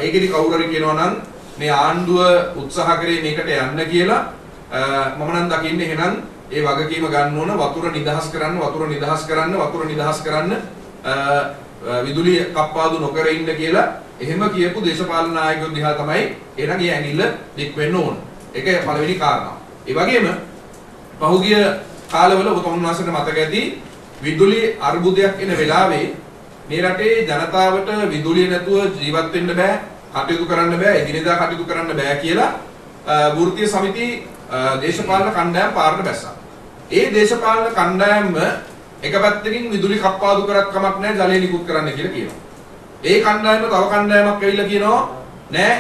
ඒකෙදි කවුරු හරි කියනවා නම් මේ ආණ්ඩුව උත්සාහ කරේ මේකට යන්න කියලා මම නම් දකින්නේ එහෙනම් ඒ වගකීම ගන්න ඕන වතුර නිදහස් කරන්න වතුර නිදහස් කරන්න වතුර නිදහස් කරන්න විදුලිය කප්පාදු නොකර ඉන්න කියලා එහෙම කියපු දේශපාලන නායකයෝ දිහා තමයි එහෙනම් ඒ ඇඟිල්ල දික් වෙන්න ඕන. ඒක පළවෙනි කාරණාව. ඒ වගේම පහුගිය කාලවල ඔබ තමුන්වහන්සේට මතක ඇති විදුලි අර්බුදයක් එන වෙලාවේ මේ රටේ ජනතාවට විදුලිය නැතුව ජීවත් වෙන්න බෑ, කටයුතු කරන්න බෑ, එදිනෙදා කටයුතු කරන්න බෑ කියලා වෘත්තීය සමිති දේශපාලන කණ්ඩායම් පාරට බැස්සා. ඒ දේශපාලන කණ්ඩායම්ම එක පැත්තකින් විදුලි කප්පාදු කරත් කමක් නැහැ ජලය නිකුත් කරන්න කියලා කියනවා. ඒ කණ්ඩායම තව කණ්ඩායමක් ඇවිල්ලා කියනවා නෑ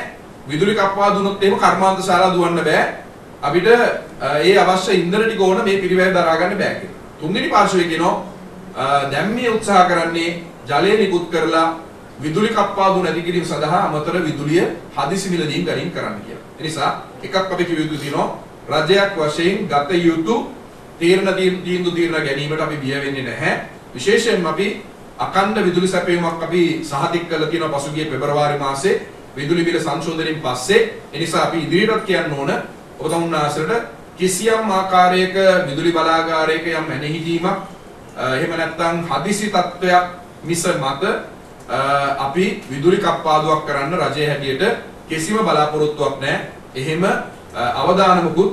විදුලි කප්පාදු වුණොත් එහෙම කර්මාන්ත ශාලා දුවන්න බෑ. අපිට ඒ අවශ්‍ය ඉන්ධන ටික ඕන මේ පිරිවැය දරා ගන්න බෑ කියලා. තුන්වෙනි පාර්ශවයේ කියනවා දැන් මේ උත්සාහ කරන්නේ ජලය නිකුත් කරලා විදුලි කප්පාදු නැති කිරීම සඳහා අමතර විදුලිය හදිසි මිලදීන් ගණන් කරන්න කියලා. ඒ නිසා එකක් අපි කිව යුතු තියෙනවා රජයක් වශයෙන් ගත යුතු තීරණ ගැනීමට අපි බිය වෙන්නේ නැහැ. විශේෂයෙන්ම අපි අඛණ්ඩ විදුලි සැපයීමක් අපි සහතික කළ තියෙනවා පසුගිය පෙබරවාරි මාසේ විදුලි බිල සංශෝධනයෙන් පස්සේ. ඒ නිසා අපි ඉදිරියටත් කියන්න ඕන ඔබ තමුන්නාසලට කිසියම් ආකාරයක විදුලි බලාගාරයක යම් ඇනහිදීමක් එහෙම නැත්නම් හදිසි තත්වයක් මිස මත අපි විදුලි කප්පාදුවක් කරන්න රජයේ හැටියට කිසිම බලාපොරොත්තුවක් නැහැ. එහෙම අවදානමකුත්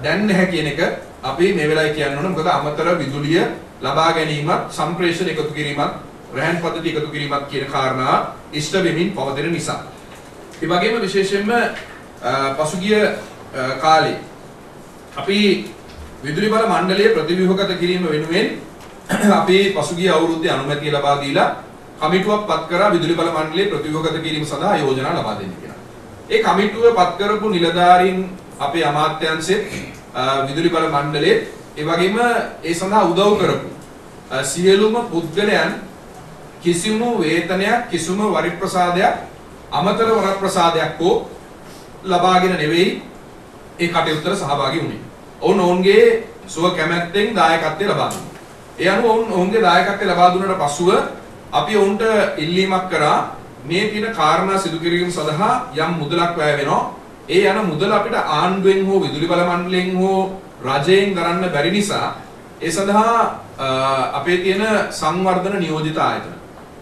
දැන් නැහැ කියන එක අපි මේ වෙලාවේ කියන්න ඕන. මොකද අමතර විදුලිය ලබා ගැනීමත් සම්ප්‍රේෂණ එකතු කිරීමත් රැහන් පද්ධති එකතු කිරීමත් කියන කාරණා ඉෂ්ට වෙමින් පවතින නිසා. ඒ වගේම විශේෂයෙන්ම පසුගිය කාලේ අපි විදුලි බල මණ්ඩලයේ ප්‍රතිව්‍යුහගත කිරීම වෙනුවෙන් අපි පසුගිය අවුරුද්දේ අනුමැතිය ලබා දීලා කමිටුවක් පත් කරා විදුලි බල මණ්ඩලයේ ප්‍රතිව්‍යුහගත කිරීම සඳහා යෝජනා ලබා දෙන්න කියලා. ඒ කමිටුව පත් කරපු නිලධාරීන් අපේ අමාත්‍යාංශයේ විදුලි බල මණ්ඩලයේ ඒ වගේම ඒ සඳහා උදව් කරපු සියලුම පුද්ගලයන් කිසිම වේතනයක් කිසිම වරිප්‍රසාදයක් අමතර වරප්‍රසාදයක් හෝ ලබාගෙන නෙවෙයි ඒ කටයුත්තට සහභාගී වුණේ. ඔවුන්ගේ සුව කැමැත්තෙන් දායකත්වය ලබා දුන්නා. ඒ අනුව ඔවුන්ගේ දායකත්වය ලබා දුන්නාට පසුව අපි ඔවුන්ට ඉල්ලීමක් කරා මේ තියෙන කාරණා සිදු කිරීම සඳහා යම් මුදලක් වැය වෙනවා. ඒ යන මුදල අපිට ආණ්ඩුවෙන් හෝ විදුලි බල මණ්ඩලයෙන් හෝ රජයෙන් දරන්න බැරි නිසා ඒ සඳහා අපේ තියෙන සංවර්ධන නියෝජිත ආයතන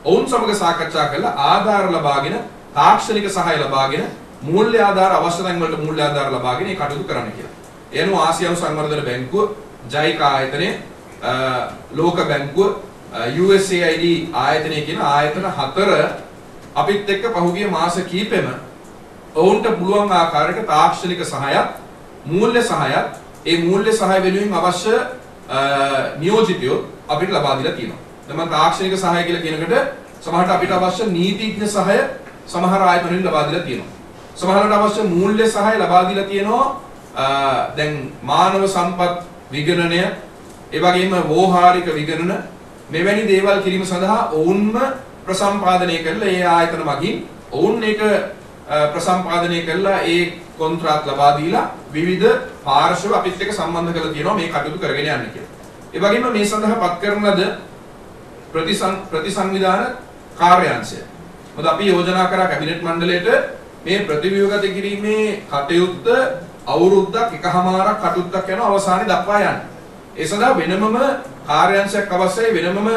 ඔවුන් සමග සාකච්ඡා කරලා ආධාර ලබාගෙන තාක්ෂණික සහාය ලබාගෙන මූල්‍ය ආධාර අවශ්‍ය තැන් වලට මූල්‍ය ආධාර ලබාගෙන ඒ කටයුතු කරන්න කියලා. ඒ අනුව ආසියානු සංවර්ධන බැංකුව, ජයික ආයතනය, ලෝක බැංකුව, USAID ආයතනය කියන ආයතන 4 අපිත් එක්ක පහුගිය මාස කිහිපෙම ඔවුන්ට පුළුවන් ආකාරයක තාක්ෂණික සහායත්, මූල්‍ය සහායත්, ඒ මූල්‍ය සහාය වෙනුවෙන් අවශ්‍ය නියෝජිතයෝ අපිට ලබා දීලා තියෙනවා. දැන් තාක්ෂණික සහාය කියලා කියනකොට සමහරට අපිට අවශ්‍ය නීතිඥ සහාය සමහර ආයතන වලින් ලබා දීලා තියෙනවා. සමහරවිට අවශ්‍ය මූල්‍ය සහාය ලබා දීලා තියෙනවා. දැන් මානව සම්පත් විගණනය, ඒ වගේම වෝහාරික විගණන මෙවැනි දේවල් කිරීම සඳහා ඔවුන්ම ප්‍රසම්පාදනය කරලා ඒ ආයතන මගින් ඔවුන් ඒක ප්‍රසම්පාදනය කරලා ඒ කොන්ත්‍රාත් ලබා දීලා විවිධ පාර්ශ්ව අපිත් එක්ක සම්බන්ධ කරලා තියෙනවා මේ කටයුතු කරගෙන යන්න කියලා. ඒ වගේම මේ සඳහා පත් කරන ලද ප්‍රතිසංවිධාන කාර්යාංශය. මොකද අපි යෝජනා කරා කැබිනට් මණ්ඩලයට මේ ප්‍රතිව්‍යුහගත කිරීමේ කටයුත්ත අවුරුද්දක් එකහමාරක් කටයුත්තක් යන අවසානයේ දක්වා යන්න. ඒ සඳහා වෙනමම කාර්යාංශයක් අවශ්‍යයි, වෙනමම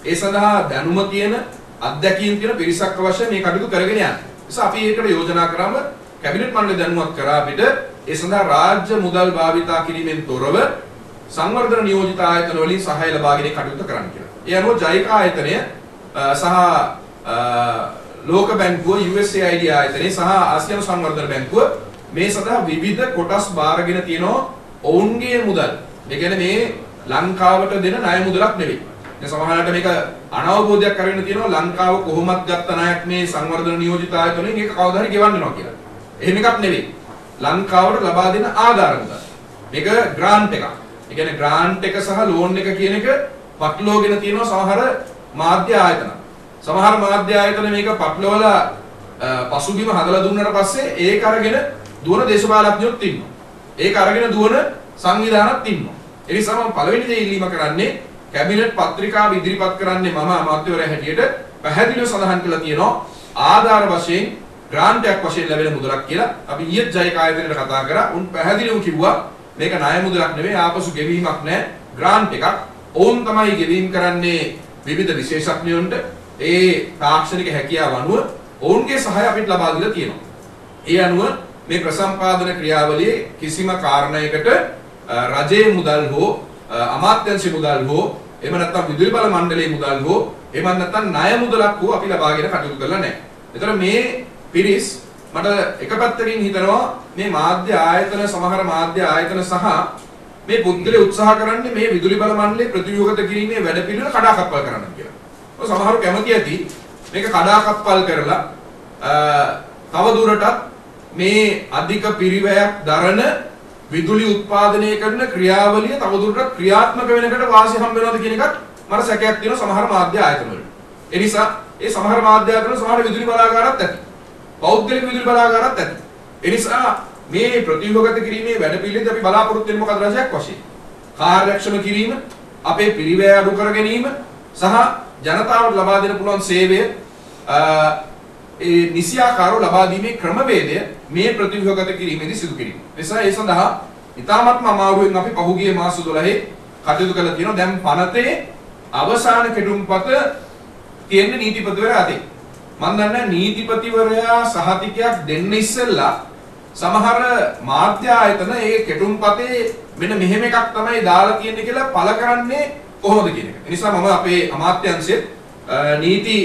ඒ සඳහා දැනුම තියෙන අත්දැකීම් තියෙන පිරිසක් අවශ්‍යයි මේ කටයුතු කරගෙන යන්න. නිසා අපි ඒකට යෝජනා කරාම කැබිනට් මණ්ඩලය දැනුවත් කරා අපිට ඒ සඳහා රාජ්‍ය මුදල් භාවිතා කිරීමෙන් තොරව සංවර්ධන නියෝජිත ආයතන වලින් සහාය ලබාගෙන කටයුතු කරන්න කියලා. ඒ අනුව ජයික ආයතනය සහ ලෝක බැංකුව, USAID ආයතනය සහ ආසියානු සංවර්ධන බැංකුව මේ සඳහා විවිධ කොටස් බාරගෙන තියෙනවා ඔවුන්ගේ මුදල්. ඒ කියන්නේ මේ ලංකාවට දෙන ණය මුදලක් නෙවෙයි. දැන් සමහරවිට මේක අනවබෝධයක් කරගෙන තියෙනවා ලංකාව කොහොමත් ගත්ත ණයක් මේ සංවර්ධන නියෝජිත ආයතනෙන් ඒක කවදා හරි ගෙවන්න වෙනවා කියලා. එහෙම එකක් නෙවෙයි. ලංකාවට ලබා දෙන ආධාර මුදල්. මේක ග්‍රාන්ට් එකක්. ඒ කියන්නේ ග්‍රාන්ට් එක සහ ලෝන් එක කියන එක පටලවාගෙන තියෙනවා සමහර මාධ්‍ය ආයතන. සමහර මාධ්‍ය ආයතන මේක පටලවලා පසුබිම හදලා දුන්නාට පස්සේ ඒක අරගෙන දුවන දේශපාලඥයොත් ඉන්නවා. ඒක අරගෙන දුවන සංවිධානත් ඉන්නවා. ඒ නිසා මම පළවෙනි දේ ඉල්ලීම කරන්නේ කැබිනට් පත්‍රිකාව ඉදිරිපත් කරන්නේ මම අමාත්‍යවරයා හැටියට පැහැදිලිව සඳහන් කරලා තියෙනවා ආධාර වශයෙන් ග්‍රාන්ට් එකක් වශයෙන් ලැබෙන මුදලක් කියලා. අපි ඊයේ ජයික ආයතනයට කතා කරා. උන් පැහැදිලිව කිව්වා මේක ණය මුදලක් නෙවෙයි, ආපසු ගෙවීමක් නෑ, ග්‍රාන්ට් එකක්. ඔවුන් තමයි ගෙවීම කරන්නේ විවිධ විශේෂඥයන්ට. ඒ තාක්ෂණික හැකියාව අනුව ඔවුන්ගේ සහාය අපිට ලබා දීලා තියෙනවා. ඒ අනුව මේ ප්‍රසම්පාදන ක්‍රියාවලියේ කිසිම කාරණයකට රජයේ මුදල් හෝ අමාත්‍යාංශ මුදල් හෝ එහෙම නැත්නම් විදුලි බල මණ්ඩලයේ මුදල් හෝ එහෙම නැත්නම් ණය මුදලක් හෝ අපි ලබාගෙන කටයුතු කරලා නැහැ. ඒතර මේ පිරිස් මට එක පැත්තකින් හිතනවා මේ මාධ්‍ය ආයතන සමහර මාධ්‍ය ආයතන සහ මේ පුද්ගලයා උත්සාහ කරන්නේ මේ විදුලි බල මණ්ඩලයේ ප්‍රතිව්‍යුහගත කිරීමේ වැඩපිළිවෙල කඩාකප්පල් කරන්න කියලා. ඔය සමහරව කැමති ඇති මේක කඩාකප්පල් කරලා තව දුරටත් මේ අධික පිරිවැයක් දරන විදුලි උත්පාදනය කරන ක්‍රියාවලිය තවදුරටත් ක්‍රියාත්මක වෙනකට වාසිය හම්බ වෙනවද කියන එකත් මට සැකයක් තියෙනවා සමහර මාධ්‍ය ආයතන වල. ඒ නිසා ඒ සමහර මාධ්‍ය අතර සමහර විදුලි බලාගාරات ඇති. පෞද්ගලික විදුලි බලාගාරات ඇති. ඒ නිසා මේ ප්‍රතිව්‍යුහගත කිරීමේ වැඩපිළිවෙලදී අපි බලාපොරොත්තු වෙන්නේ මොකක්ද රජයක් වශයෙන්? කාර්යක්ෂම කිරීම, අපේ පිරිවැය අඩු කර ගැනීම සහ ජනතාවට ලබා දෙන්න පුළුවන් සේවය ඒ නිසියාකාරව ලබා දීමේ ක්‍රමවේදය මේ ප්‍රතිව්‍යුහගත කිරීමේදී සිදු කිරීම. නිසා ඒ සඳහා ඉතාමත්ම අමාරුවෙන් අපි පහුගිය මාස 12 කටයුතු කළා තියෙනවා. දැන් පනතේ අවසාන කෙටුම්පත තියෙන නීතිපතිවරයා අතේ. මම දන්නේ නීතිපතිවරයා සහතිකයක් දෙන්න ඉස්සෙල්ලා සමහර මාධ්‍ය ආයතන ඒ කෙටුම්පතේ මෙන්න මෙහෙම එකක් තමයි දාලා තියෙන්නේ කියලා පළ කරන්නේ කොහොමද කියන එක. ඒ නිසා මම අපේ අමාත්‍යාංශයේ නීති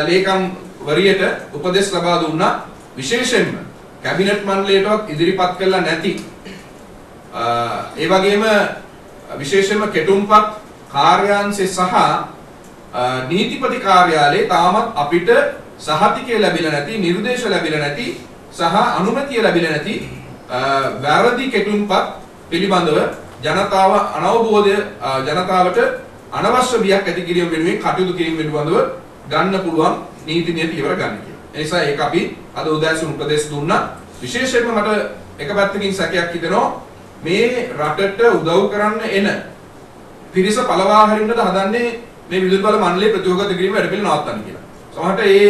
ලේකම් වරියට උපදෙස් ලබා දුන්නා. විශේෂයෙන්ම කැබිනට් මණ්ඩලයටවත් ඉදිරිපත් කළා නැති ඒ වගේම විශේෂයෙන්ම කෙටුම්පත් කාර්යාංශය සහ නීතිපති කාර්යාලයේ තාමත් අපිට සහතිකය ලැබිලා නැති, නිර්දේශ ලැබිලා නැති සහ අනුමැතිය ලැබිලා නැති වැරදි කෙටුම්පත් පිළිබඳව ජනතාව අනවබෝධය ජනතාවට අනවශ්‍ය බියක් ඇති කිරීම වෙනුවෙන් කටයුතු කිරීම පිළිබඳව ගන්න පුළුවන් නීති නියම ඉවර ගන්න කියලා. ඒ නිසා ඒක අපි අද උදෑසන උපදෙස් දුන්නා. විශේෂයෙන්ම මට එක පැත්තකින් සැකයක් හිතෙනවා මේ රටට උදව් කරන්න එන පිරිස පළවා හරින්නට හදන්නේ මේ විදුලි බල මණ්ඩලයේ ප්‍රතිව්‍යුහගත කිරීම වැඩපිළිවෙල නවත්තන්න කියලා. සමහරට ඒ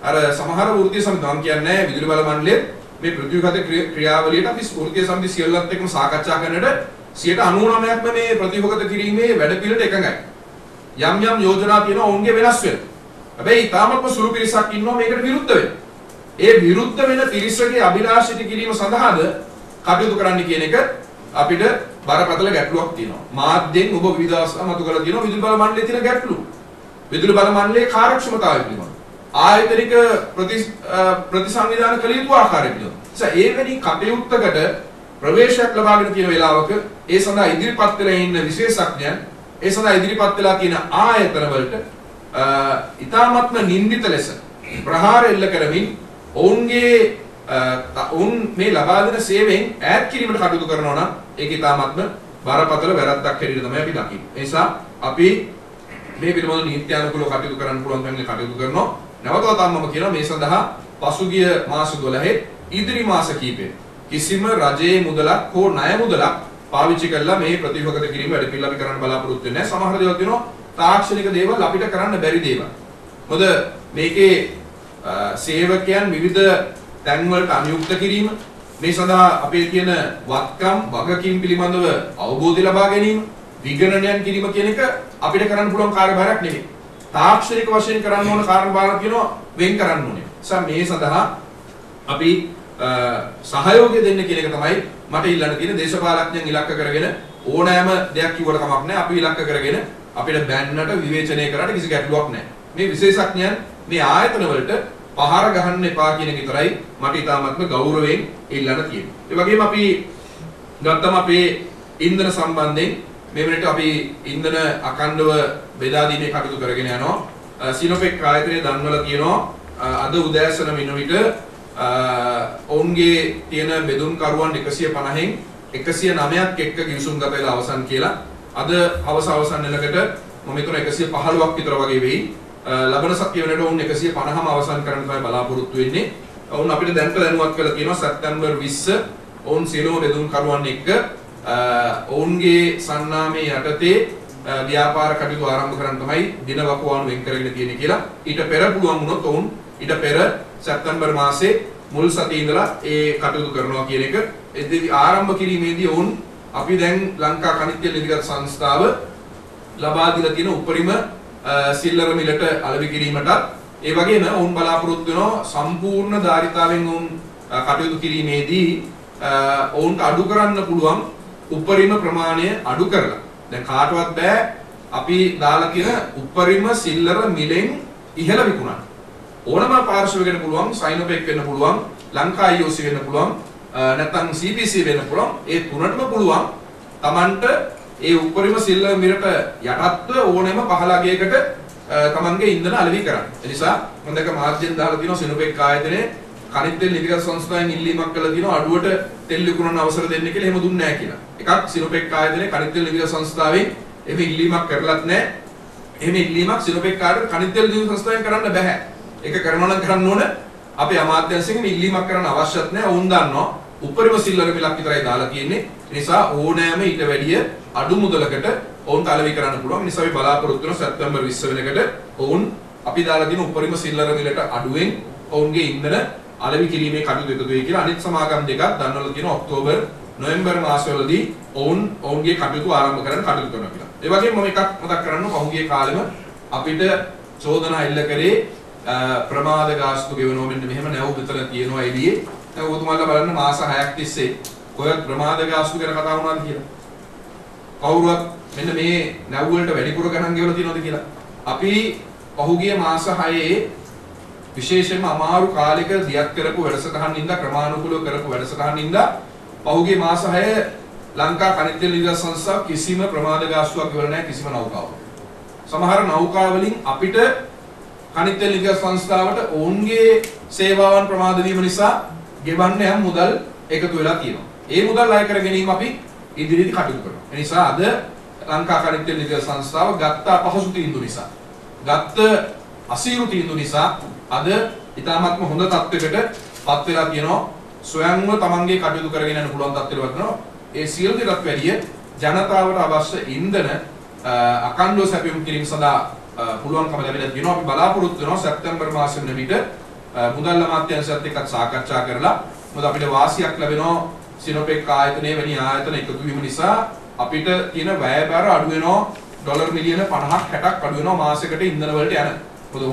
අර සමහර වෘත්තීය සමිති මම කියන්නේ විදුලි බල මණ්ඩලයේ මේ ප්‍රතිව්‍යුහගත ක්‍රියාවලියට අපි වෘත්තීය සමිති සියල්ලත් එක්කම සාකච්ඡා කරනකොට 99%ක්ම මේ ප්‍රතිව්‍යුහගත කිරීමේ වැඩපිළිවෙලට එකඟයි. යම් යම් යෝජනා තියෙනවා ඔවුන්ගේ වෙනස් වෙන. හැබැයි තාමත්ම සුළු පිරිසක් ඉන්නවා මේකට විරුද්ධ වෙන. ඒ විරුද්ධ වෙන පිරිසගේ අභිලාෂිත කිරීම සඳහාද කටයුතු කරන්න කියන එක අපිට බරපතල ගැටලුවක් තියෙනවා. මාධ්‍යෙන් ඔබ විවිධ අවස්ථා මතු කරලා තියෙනවා විදුලි බල මණ්ඩලයේ තියෙන ගැටලු. විදුලි බල මණ්ඩලයේ කාර්යක්ෂමතාවය පිළිබඳව. ආයතනික ප්‍රතිසංවිධාන කළ යුතු ආකාරය පිළිබඳව. ඒ වෙනි කටයුත්තකට ප්‍රවේශයක් ලබාගෙන තියෙන වෙලාවක ඒ සඳහා ඉදිරිපත් වෙලා ඉන්න විශේෂඥයන් ඒ සඳහා ඉදිරිපත් වෙලා තියෙන ආයතන වලට ඉතාමත්ම නින්දිත ලෙස ප්‍රහාර එල්ල කරමින් ඔවුන්ගේ ඔවුන් මේ ලබා දෙන සේවයෙන් ඈත් කිරීමට කටයුතු කරනවා නම් ඒක ඉතාමත්ම බරපතල වැරද්දක් හැටියට තමයි අපි දකින්නේ. ඒ නිසා අපි මේ පිළිබඳව නීත්‍යානුකූලව කටයුතු කරන්න පුළුවන් කන්නේ කටයුතු කරනවා. නැවතත් මම කියනවා මේ සඳහා පසුගිය මාස 12 ඉදිරි මාස කිහිපෙ කිසිම රජයේ මුදලක් හෝ ණය මුදලක් පාවිච්චි කරලා මේ ප්‍රතිව්‍යුහගත කිරීම වැඩ පිළිවෙල අපි කරන්න බලාපොරොත්තු වෙන්නේ නැහැ. සමහර දේවල් තියෙනවා තාක්ෂණික දේවල් අපිට කරන්න බැරි දේවල්. මොකද මේකේ සේවකයන් විවිධ තැන් වලට අනුයුක්ත කිරීම මේ සඳහා අපේ තියෙන වත්කම් වගකීම් පිළිබඳව අවබෝධය ලබා ගැනීම විගණනයන් කිරීම කියන එක අපිට කරන්න පුළුවන් කාර්යභාරයක් නෙවෙයි. තාක්ෂණික වශයෙන් කරන්න ඕන කාර්යභාරයක් කියනවා වෙන් කරන්න ඕනේ. මේ සඳහා අපි සහයෝගය දෙන්න කියන එක තමයි මට ඉල්ලන්න තියෙන. දේශපාලඥයන් ඉලක්ක කරගෙන ඕනෑම දෙයක් කිව්වට කමක් නැහැ. අපි ඉලක්ක කරගෙන අපිට බැන්නට විවේචනය කරාට කිසි ගැටලුවක් නැහැ. මේ විශේෂඥයන් මේ ආයතන වලට පහර ගහන්න එපා කියන එක විතරයි මට ඉතාමත්ම ගෞරවයෙන් ඉල්ලන්න තියෙන්නේ. ඒ වගේම අපි ගත්තම අපේ ඉන්ධන සම්බන්ධයෙන් මේ වෙනට අපි ඉන්ධන අඛණ්ඩව බෙදා දීමේ කටයුතු කරගෙන යනවා. සිනොපෙක් ආයතනය දන්වලා කියනවා අද උදෑසන වෙන විට ඔවුන්ගේ තියෙන බෙදුම් කරුවන් 150න් 109ක් එක්ක ගිවිසුම් ගත වෙලා අවසන් කියලා. අද හවස අවසන් වෙනකොට මම හිතනවා 115ක් විතර වගේ වෙයි. ලබන සතිය වෙනකොට ඔවුන් 150ම අවසන් කරන්න තමයි බලාපොරොත්තු වෙන්නේ. ඔවුන් අපිට දැනට දැනුවත් කරලා තියෙනවා සැප්තැම්බර් 20 ඔවුන් සියලුම බෙදුම් කරුවන් එක්ක ඔවුන්ගේ සන්නාමයේ යටතේ ව්‍යාපාර කටයුතු ආරම්භ කරන්න තමයි දින වකවානු වෙන් කරගෙන තියෙන්නේ කියලා. ඊට පෙර පුළුවන් වුණොත් ඔවුන් ඊට පෙර සැප්තැම්බර් මාසයේ මුල් සතියේ ඉඳලා ඒ කටයුතු කරනවා කියන එක. එදිරි ආරම්භ කිරීමේදී ඔවුන් අපි දැන් ලංකා කනිත්‍ය නිධිගත සංස්ථාව ලබා දීලා තියෙන උපරිම සිල්ලර මිලට අලෙවි කිරීමටත් ඒ වගේම ඔවුන් බලාපොරොත්තු වෙනවා සම්පූර්ණ ධාරිතාවෙන් ඔවුන් කටයුතු කිරීමේදී ඔවුන්ට අඩු කරන්න පුළුවන් උපරිම ප්‍රමාණය අඩු කරලා. දැන් කාටවත් බෑ අපි දාලා තියෙන උපරිම සිල්ලර මිලෙන් ඉහළ විකුණන්න. ඕනම පාර්ශවයකට පුළුවන් සයිනොපෙක් වෙන්න පුළුවන් ලංකා IOC වෙන්න පුළුවන් නැත්නම් CPC වෙන්න පුළුවන්. ඒ තුනටම පුළුවන් Tamanට ඒ උපරිම සිල්ලර මිලට යටත්ව ඕනෑම 15ගයකට තමන්ගේ ඉන්ධන අලෙවි කරන්න. ඒ නිසා මම දැක මාධ්‍යෙන් දාලා තියෙනවා සිනොපෙක් ආයතනයේ කනිත් තෙල් නිධිගත සංස්ථාවෙන් ඉල්ලීමක් කළා තියෙනවා අඩුවට තෙල් විකුණන අවසර දෙන්න කියලා. එහෙම දුන්නේ නැහැ කියලා. එකක් සිනොපෙක් ආයතනයේ කනිත් තෙල් නිධිගත සංස්ථාවෙන් එහෙම ඉල්ලීමක් කරලත් නැහැ. එහෙම ඉල්ලීමක් සිනොපෙක් කාර්යයට කනිත් තෙල් දියුණු සංස්ථාවෙන් කරන්න බෑ. ඒක කරනවා නම් කරන්න ඕන අපේ අමාත්‍යාංශයෙන් ඉල්ලීමක් කරන්න අවශ්‍යත් නැහැ. වුන් දන්නවා උපරිම සිල්වර මිලක් විතරයි දාලා තියෙන්නේ. ඒ නිසා ඕනෑම ඊට වැඩිය අඩු මුදලකට ඔවුන් අලෙවි කරන්න පුළුවන්. ඒ නිසා අපි බලාපොරොත්තු වෙන සැප්තැම්බර් 20 වෙනිකට ඔවුන් අපි දාලා තියෙන උපරිම සිල්වර මිලට අඩුවෙන් ඔවුන්ගේ ඉන්ධන අලෙවි කිරීමේ කටයුතු එකතු වෙයි කියලා. අනිත් සමාගම් දෙකක් දන්වලා තියෙන ඔක්තෝබර් නොවැම්බර් මාසවලදී ඔවුන්ගේ කටයුතු ආරම්භ කරන්න කටයුතු කරනවා කියලා. ඒ වගේම මම එකක් මතක් කරන්න පහුගිය කාලෙම අපිට චෝදනා එල්ල කරේ ප්‍රමාද ගාස්තු ගෙවනවා මෙන්න මෙහෙම නැව් විතර තියෙනවා එළියේ. දැන් ඔබතුමාලා බලන්න මාස 6ක් තිස්සේ කොහෙත් ප්‍රමාද ගාස්තු ගැන කතා වුණාද කියලා. කවුරුවත් මෙන්න මේ නැව් වලට වැඩිපුර ගණන් ගෙවලා තියෙනවද කියලා. අපි පහුගිය මාස 6 විශේෂයෙන්ම අමාරු කාලයක දියත් කරපු වැඩසටහන් ඉඳලා ක්‍රමානුකූලව කරපු වැඩසටහන් ඉඳලා පහුගිය මාස 6 ලංකා කනිත් තෙල් නිර්මාණ සංස්ථාව කිසිම ප්‍රමාද ගාස්තුවක් ගෙවලා නැහැ කිසිම නෞකාවක. සමහර නෞකා වලින් අපිට කනිත් තෙල් නිර්මාණ සංස්ථාවට ඔවුන්ගේ සේවාවන් ප්‍රමාද වීම නිසා ගෙවන්න යම් මුදල් එකතු වෙලා තියෙනවා. ඒ මුදල් අය කර ගැනීම අපි ඉදිරියේදී කටයුතු කරනවා. ඒ නිසා අද ලංකා කනිත් තෙල් නිර්මාණ සංස්ථාව ගත්ත අපහසු තීන්දුව නිසා ගත්ත අසීරු තීන්දුව නිසා අද ඊටාත්ම හොඳ තත්යකට පත් වෙලා තියෙනවා. ස්වයංව තමන්ගේ කටයුතු කරගෙන යන්න පුළුවන් තත්ත්වයකට වටනවා. ඒ සියලු දෙයක් වැඩිය ජනතාවට අවශ්‍ය ඉන්ධන අකණ්ඩව සැපයුම් කිරීම සඳහා පුළුවන්කම ලැබෙලා තියෙනවා. අපි බලාපොරොත්තු වෙනවා සැප්තැම්බර් මාසෙ වෙන විට මුදල් අමාත්‍යාංශයත් එක්ක සාකච්ඡා කරලා මොකද අපිට වාසියක් ලැබෙනවා සිනොපෙක් ආයතනයේ වැනි ආයතන එකතු වීම නිසා අපිට තියෙන වැය බර අඩු වෙනවා ඩොලර් මිලියන 50ක් 60ක් අඩු වෙනවා මාසෙකට ඉන්ධන වලට යන. මොකද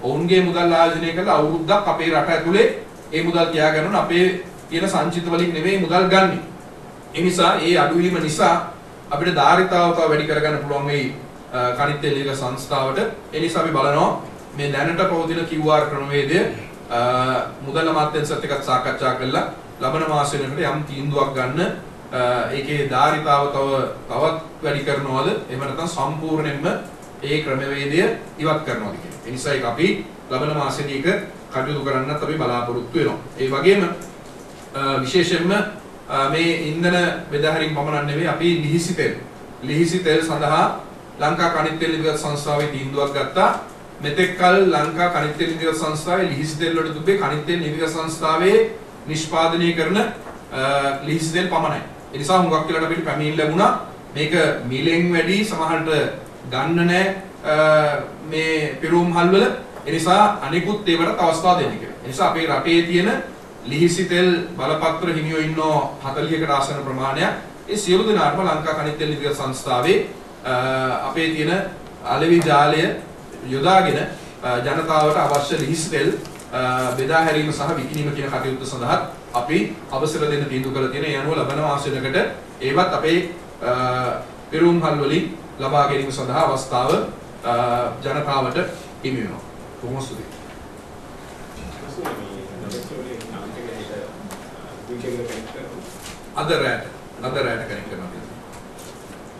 ඔවුන්ගේ මුදල් ආයෝජනය කරලා අවුරුද්දක් අපේ රට ඇතුලේ ඒ මුදල් තියාගන්න අපේ තියෙන සංචිත වලින් නෙවෙයි මුදල් ගන්න. ඒ නිසා ඒ අඩුවීම නිසා අපිට ධාරිතාව තව වැඩි කරගන්න පුළුවන් මේ කනිත් තෙල් නිර්මාණ සංස්ථාවට. ඒ නිසා අපි බලනවා මේ දැනට පවතින QR ක්‍රමවේදය මුදල් අමාත්‍යාංශයත් එක්ක සාකච්ඡා කරලා ලබන මාසෙ වෙනකොට යම් තීන්දුවක් ගන්න ඒකේ ධාරිතාව තවත් වැඩි කරනවද එහෙම නැත්නම් සම්පූර්ණයෙන්ම ඒ ක්‍රමවේදය ඉවත් කරනවද කියන. ඒ නිසා ඒක අපි ලබන මාසෙදී ඒක කටයුතු කරන්නත් අපි බලාපොරොත්තු වෙනවා. ඒ වගේම විශේෂයෙන්ම මේ ඉන්ධන බෙදාහැරීම් පමණක් නෙවෙයි අපි ලිහිසි තෙල් සඳහා ලංකා කනිත් තෙල් නිර්මාණ සංස්ථාවේ තීන්දුවක් ගත්තා. මෙතෙක් කල ලංකා කනිත් තෙල් නිර්මාණ සංස්ථාවේ ලිහිසි තෙල් වලට තිබ්බේ කනිත් තෙල් නිර්මාණ සංස්ථාවේ නිෂ්පාදනය කරන ලිහිසි තෙල් පමණයි. ඒ නිසා හුඟක් වෙලාවට අපිට පැමිණිලි ලැබුණා මේක මිලෙන් වැඩි සමහරට ගන්න නැහැ මේ පිරුම්හල් වල. ඒ නිසා අනිකුත් ඒවට අවස්ථාව දෙන්න කියලා. ඒ නිසා අපේ රටේ තියෙන ලිහිසි තෙල් බලපත්‍ර හිමියෝ ඉන්නෝ 40කට ආසන්න ප්‍රමාණයක්. ඒ සියලු දෙනාටම ලංකා කනිත් තෙල් නිර්මාණ සංස්ථාවේ අපේ තියෙන අලෙවි ජාලය යොදාගෙන ජනතාවට අවශ්‍ය ලිහිසි තෙල් බෙදා හැරීම සහ විකිණීම කියන කටයුතු සඳහා අපි අවසර දෙන්න තීන්දුව කරලා තියෙන. ඒ අනුව ලබන මාසයකට ඒවත් අපේ පිරුම්හල් වලින් ලබා ගැනීම සඳහා අවස්ථාව ජනතාවට හිමි වෙනවා. කොහොමද සුදී? අද රැට කනෙක්ට් කරනවා.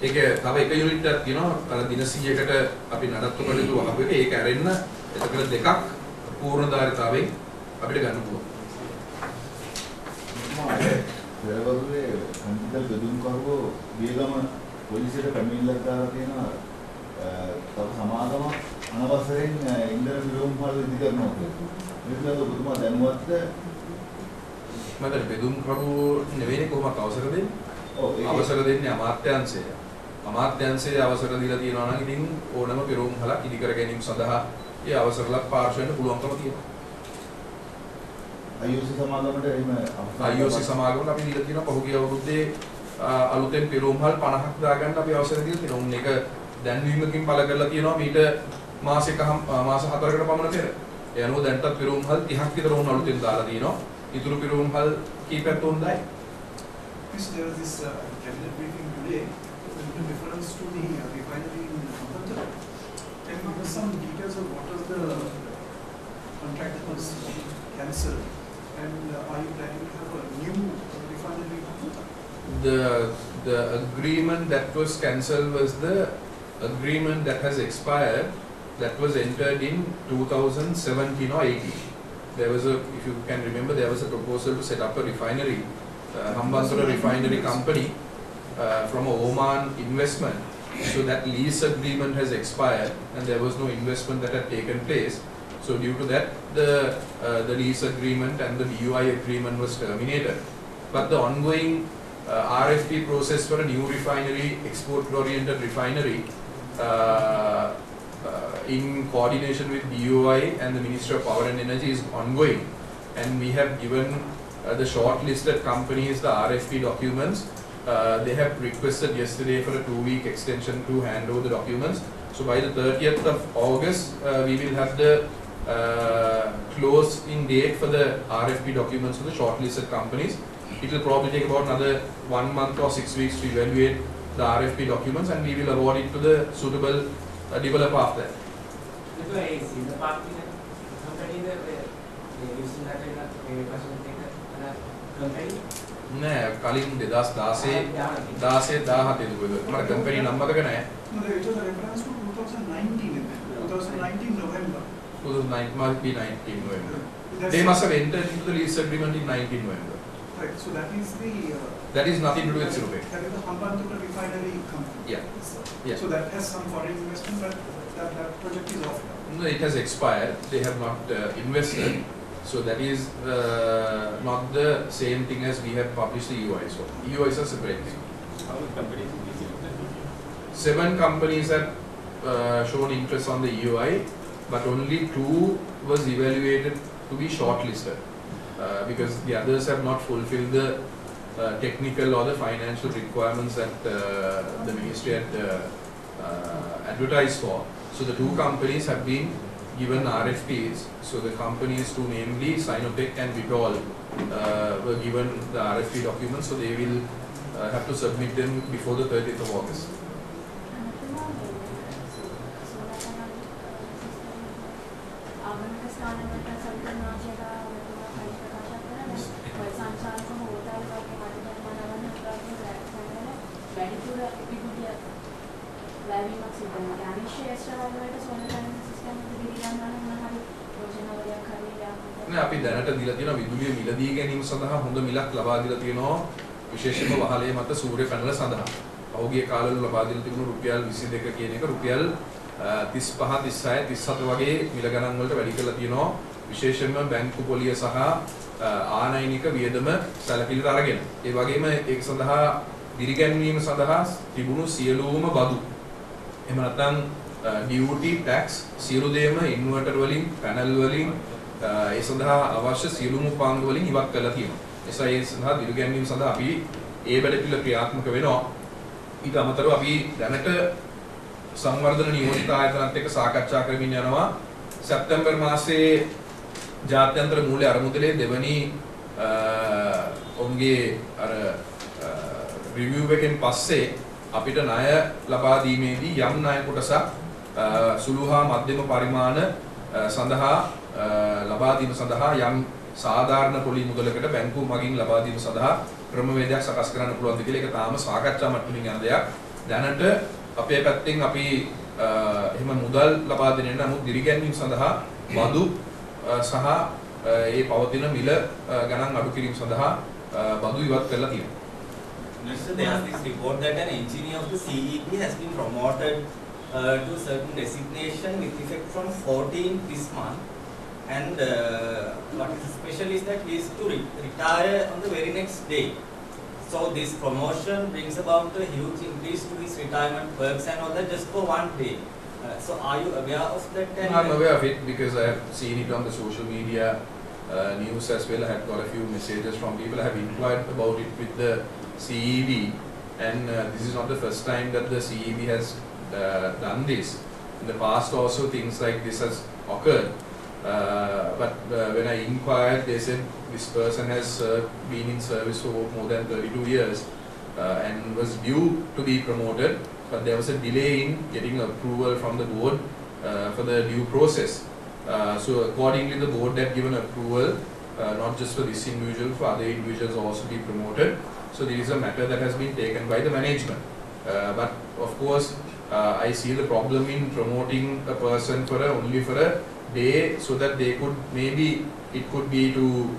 ඒක තව එක යුනිට් එකක් තියෙනවා. අර දින 100කට අපි නඩත්තු කටයුතු වහපු එක. ඒක ඇරෙන්න එතකොට දෙකක් පූර්ණ ධාරිතාවෙන් අපිට ගන්න පුළුවන්.
වැරවලුවේ කන්තිකල් බෙදුම් කරුවෝ බියගම පොලිසියට පැමිණිල්ලක් දාලා තියෙනවා. තව සමාගම අනවසරයෙන් ඉන්දන පිරවුම්පල් ඉදි කරනවා කියලා. මේක ඔබතුමා දැනුවත්ද?
මට බෙදුම් කරුවෝ නෙවෙයි කොහොමද අවසර දෙන්නේ? ඔව් අවසර දෙන්නේ අමාත්‍යාංශය. අමාත්‍යාංශයේ අවසර දීලා තියෙනවා නම් ඉතින් ඕනම පිරවුම්පලක් ඉදි කර ගැනීම සඳහා ඒ අවසරලක් පාර්ශ්වයෙන් පුළුවන්කම තියෙනවා.
IOC සමාගමට එහෙම
IOC සමාගමට අපි දීලා තියෙනවා පහුගිය අවුරුද්දේ අලුතෙන් පිරවුම්හල් 50ක් දාගන්න අපි අවසර දීලා තියෙනවා. උන් ඒක දැන්වීමකින් පළ කරලා තියෙනවා මීට මාස 4කට පමණ පෙර. ඒ අනුව දැන්ටත් පිරවුම්හල් 30ක් විතර උන් අලුතෙන් දාලා තියෙනවා. ඉතුරු පිරවුම්හල් කීපයක් උන්දයි.
There was this cabinet briefing today in reference to the refinery in Lanka. Can you give us some details of what was the contract that was cancelled, and are you planning to have a new refinery in Lanka?
The agreement that was cancelled was the agreement that has expired, that was entered in 2017 or 18. There was if you can remember, there was a proposal to set up a refinery, Hambantota Refinery Company from a Oman investment, So that lease agreement has expired and there was no investment that had taken place. So due to that, the lease agreement and the DUI agreement was terminated. But the ongoing RFP process for a new refinery, export-oriented refinery, in coordination with DUI and the Ministry of Power and Energy is ongoing. And we have given the shortlisted companies the RFP documents. They have requested yesterday for a 2-week extension to hand over the documents. So by the 30th of August, we will have the close-in date for the RFP documents for the shortlisted companies. It will probably take about another 1 month or 6 weeks to evaluate the RFP documents, and we will award it to the suitable developer after that. නෑ කලින් 2016 17 එදකුද මට company නම් මතක නෑ.
No, it was a reference to 2019 in there. 2019 November.
2019 might be 19 November. They must have entered into the lease agreement in 19 November.
Right, so that is the...
that is nothing to do with Sinopec.
That is the Hambantota refinery company.
Yeah. Yeah.
So that has some foreign investment, but that project is off now.
No, it has expired. They have not invested. So that is not the same thing as we have published the EUI. So EUI is a separate thing.
How many companies?
7 companies have shown interest on the EUI, but only 2 was evaluated to be shortlisted because the others have not fulfilled the technical or the financial requirements that the ministry had advertised for. So the 2 companies have been given RFPs. So the companies, two namely Sinopec and Vitol, were given the RFP documents. So they will have to submit them before the 30th of August. අපි දැනට දීලා තියෙනවා විදුලිය මිලදී ගැනීම සඳහා හොඳ මිලක් ලබා දීලා තියෙනවා විශේෂයෙන්ම වහලේ මත සූර්ය පැනල සඳහා. පහුගිය කාලවල ලබා දීලා තිබුණු රුපියල් 22 කියන එක රුපියල් 35 36 37 වගේ මිල ගණන් වලට වැඩි කරලා තියෙනවා විශේෂයෙන්ම බැංකු පොලිය සහ ආනයනික වියදම සැලකිලිට අරගෙන. ඒ වගේම ඒක සඳහා දිරිගැන්වීම සඳහා තිබුණු සියලුම බදු එහෙම නැත්නම් duty tax සියලු දේම ඉන්වර්ටර් වලින් පැනල් වලින් ඒ සඳහා අවශ්‍ය සියලුම උපාංග වලින් ඉවත් කරලා තියෙනවා. ඒ සඳහා දිරිගැන්වීම සඳහා අපි ඒ වැඩ පිළිවෙල ක්‍රියාත්මක වෙනවා. ඊට අමතරව අපි දැනට සංවර්ධන නියෝජිත ආයතනත් එක්ක සාකච්ඡා කරමින් යනවා. සැප්තැම්බර් මාසයේ ජාත්‍යන්තර මූල්‍ය අරමුදලේ දෙවනි ඔවුන්ගේ අර රිවිව් එකෙන් පස්සේ අපිට ණය ලබා දීමේදී යම් ණය කොටසක් සුළු හා මධ්‍යම පරිමාණ සඳහා ලබා දීම සඳහා යම් සාධාරණ පොලි මුදලකට බැංකුව මගින් ලබා දීම සඳහා ක්‍රමවේදයක් සකස් කරන්න පුළුවන්ද කියලා ඒක තාම සාකච්ඡා මට්ටමින් යන දෙයක්. දැනට අපේ පැත්තෙන් අපි එහෙම මුදල් ලබා දෙන්නේ නැහැ. නමුත් දිරිගැන්වීම සඳහා බදු සහ ඒ පවතින මිල ගණන් අඩු කිරීම සඳහා බදු ඉවත් කරලා තියෙනවා.
Minister, there is this report that an engineer of the CEB has been promoted to certain designation with effect from 14 this month. And what is special is that he is to retire on the very next day. So this promotion brings about a huge increase to his retirement perks and all that just for one day. So are you aware of that?
I'm aware of it because I have seen it on the social media news as well. I have got a few messages from people. I have inquired about it with the CEB, and this is not the first time that the CEB has done this. In the past also things like this has occurred. But when I inquired, they said this person has been in service for more than 32 years and was due to be promoted, but there was a delay in getting approval from the board for the due process. So accordingly, the board had given approval not just for this individual, for other individuals also be promoted. So there is a matter that has been taken by the management. But of course, I see the problem in promoting a person for only for a day, so that they could it could be to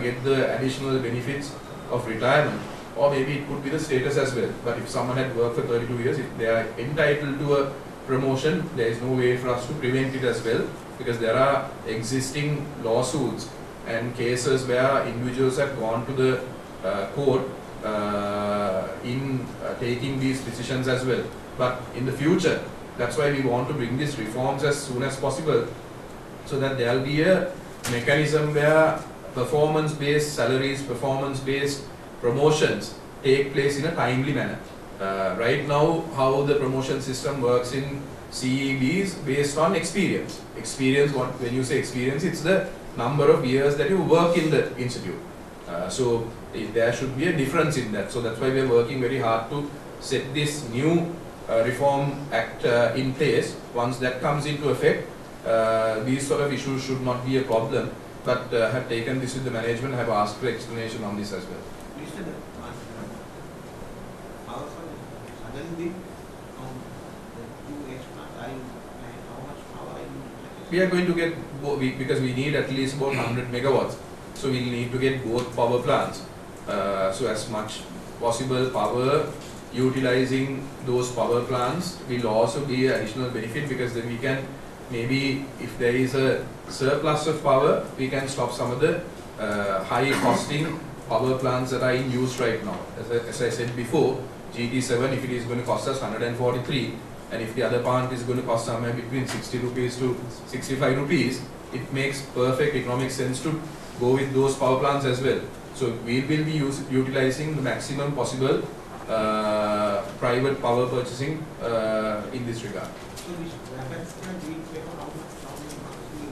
get the additional benefits of retirement. or maybe it could be the status as well. But if someone had worked for 32 years, if they are entitled to a promotion, there is no way for us to prevent it as well, because there are existing lawsuits and cases where individuals have gone to the court in taking these decisions as well. But in the future, that's why we want to bring these reforms as soon as possible, so that there will be a mechanism where performance-based salaries, performance-based promotions take place in a timely manner. Right now, how the promotion system works in CEB is based on experience. Experience, when you say experience, it's the number of years that you work in the institute. So there should be a difference in that. So that's why we are working very hard to set this new Reform Act in place. Once that comes into effect, these sort of issues should not be a problem. But have taken this with the management, have asked for explanation on this as well. We are going to get, because we need at least about 100 megawatts. So we need to get both power plants. So as much possible power, utilizing those power plants will also be an additional benefit, because then we can, maybe if there is a surplus of power, we can stop some of the high costing power plants that are in use right now. As I said before, GT7, if it is going to cost us 143, and if the other plant is going to cost somewhere between 60 rupees to 65 rupees, it makes perfect economic sense to go with those power plants as well. So we will be utilizing the maximum possible private power purchasing in this regard.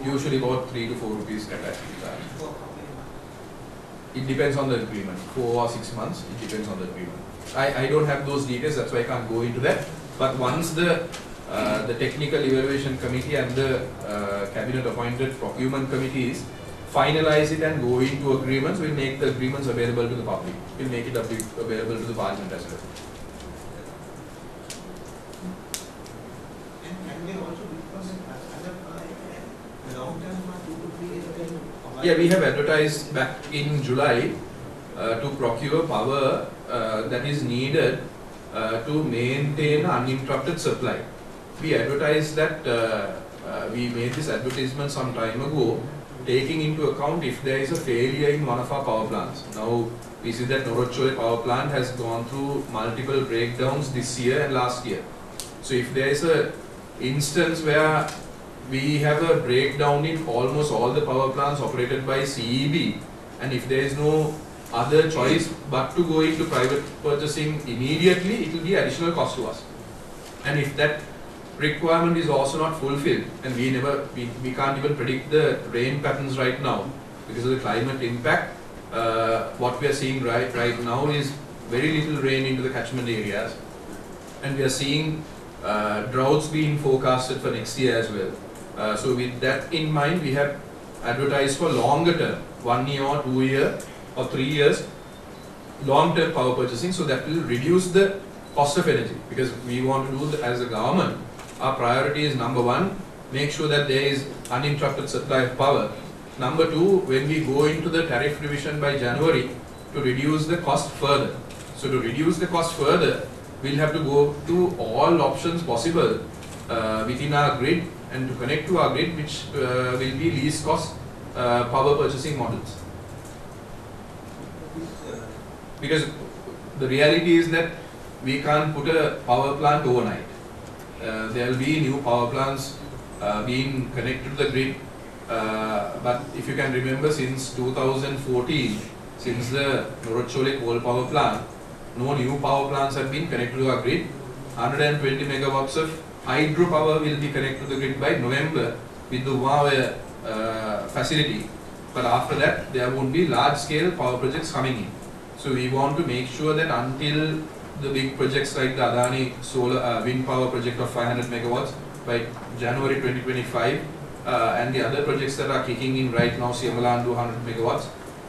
Usually about 3 to 4 rupees capacity charge. It depends on the agreement, 4 or 6 months, it depends on the agreement. I don't have those details, that's why I can't go into that. But once the technical evaluation committee and the cabinet appointed procurement committees finalize it and go into agreements, we'll make the agreements available to the public. We'll make it available to the parliament as well. Yeah, we have advertised back in July to procure power that is needed to maintain uninterrupted supply. We advertised that, we made this advertisement some time ago, taking into account if there is a failure in one of our power plants. Now we see that Norotchoe power plant has gone through multiple breakdowns this year and last year. So if there is a instance where we have a breakdown in almost all the power plants operated by CEB, and if there is no other choice but to go into private purchasing immediately, it will be additional cost to us. And if that requirement is also not fulfilled, and we can't even predict the rain patterns right now because of the climate impact, what we are seeing right now is very little rain into the catchment areas, and we are seeing droughts being forecasted for next year as well. So with that in mind, we have advertised for longer term, 1 year or 2 year or 3 years, long-term power purchasing, so that will reduce the cost of energy, because we want to do as a government, our priority is number 1, make sure that there is uninterrupted supply of power. Number 2, when we go into the tariff revision by January, to reduce the cost further. So to reduce the cost further, we'll have to go to all options possible within our grid, and to connect to our grid, which will be least cost power purchasing models. Because the reality is that we can't put a power plant overnight. There will be new power plants being connected to the grid, but if you can remember, since 2014, since the Norotchoe coal power plant, no new power plants have been connected to our grid. 120 megawatts of hydropower will be connected to the grid by November with the Umawe facility, but after that there won't be large scale power projects coming in. So we want to make sure that until the big projects like the Adani solar wind power project of 500 megawatts by January 2025, and the other projects that are kicking in right now, Siamalandu 100 megawatts,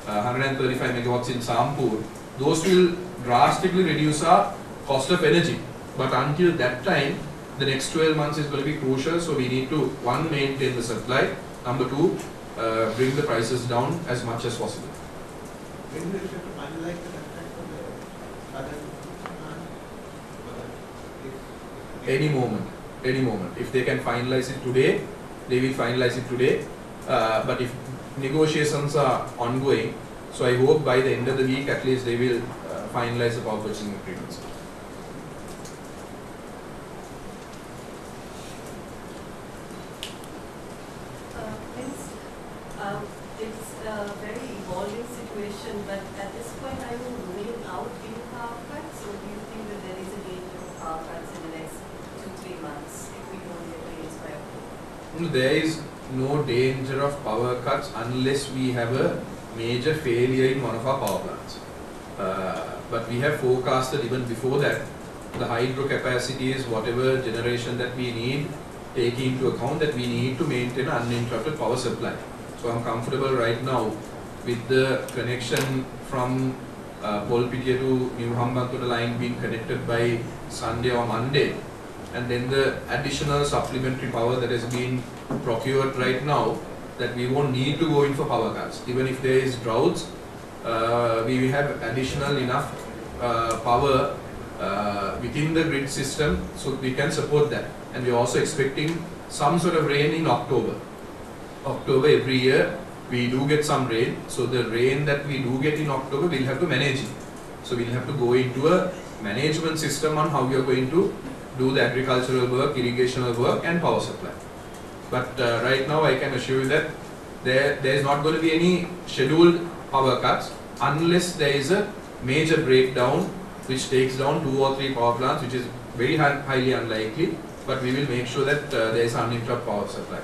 135 megawatts in Sampur, those will drastically reduce our cost of energy. But until that time, the next 12 months is going to be crucial, so we need to, 1, maintain the supply, number 2, bring the prices down as much as possible.
When do you expect to finalize the contract for the
Any moment, any moment. If they can finalize it today, they will finalize it today. But if negotiations are ongoing, so I hope by the end of the week at least they will finalize the power purchasing agreements.
It's a very evolving situation, but at this point, are you ruling out any power cuts, or do you think that there is a danger of power cuts in the next 2-3 months if we don't get rains by October?
There is no danger of power cuts unless we have a major failure in one of our power plants. But we have forecasted even before that the hydro capacity is whatever generation that we need, taking into account that we need to maintain an uninterrupted power supply. So I'm comfortable right now with the connection from Polpitia to New Hambantota line being connected by Sunday or Monday, and then the additional supplementary power that has been procured right now, that we won't need to go in for power cuts. Even if there is droughts, we will have additional enough power within the grid system, so we can support that. And we're also expecting some sort of rain in October. October every year we do get some rain, so the rain that we do get in October we'll have to manage it. So we'll have to go into a management system on how we are going to do the agricultural work, irrigational work and power supply. But right now I can assure you that there is not going to be any scheduled power cuts unless there is a major breakdown which takes down 2 or 3 power plants, which is very highly unlikely, but we will make sure that there is uninterrupted power supply.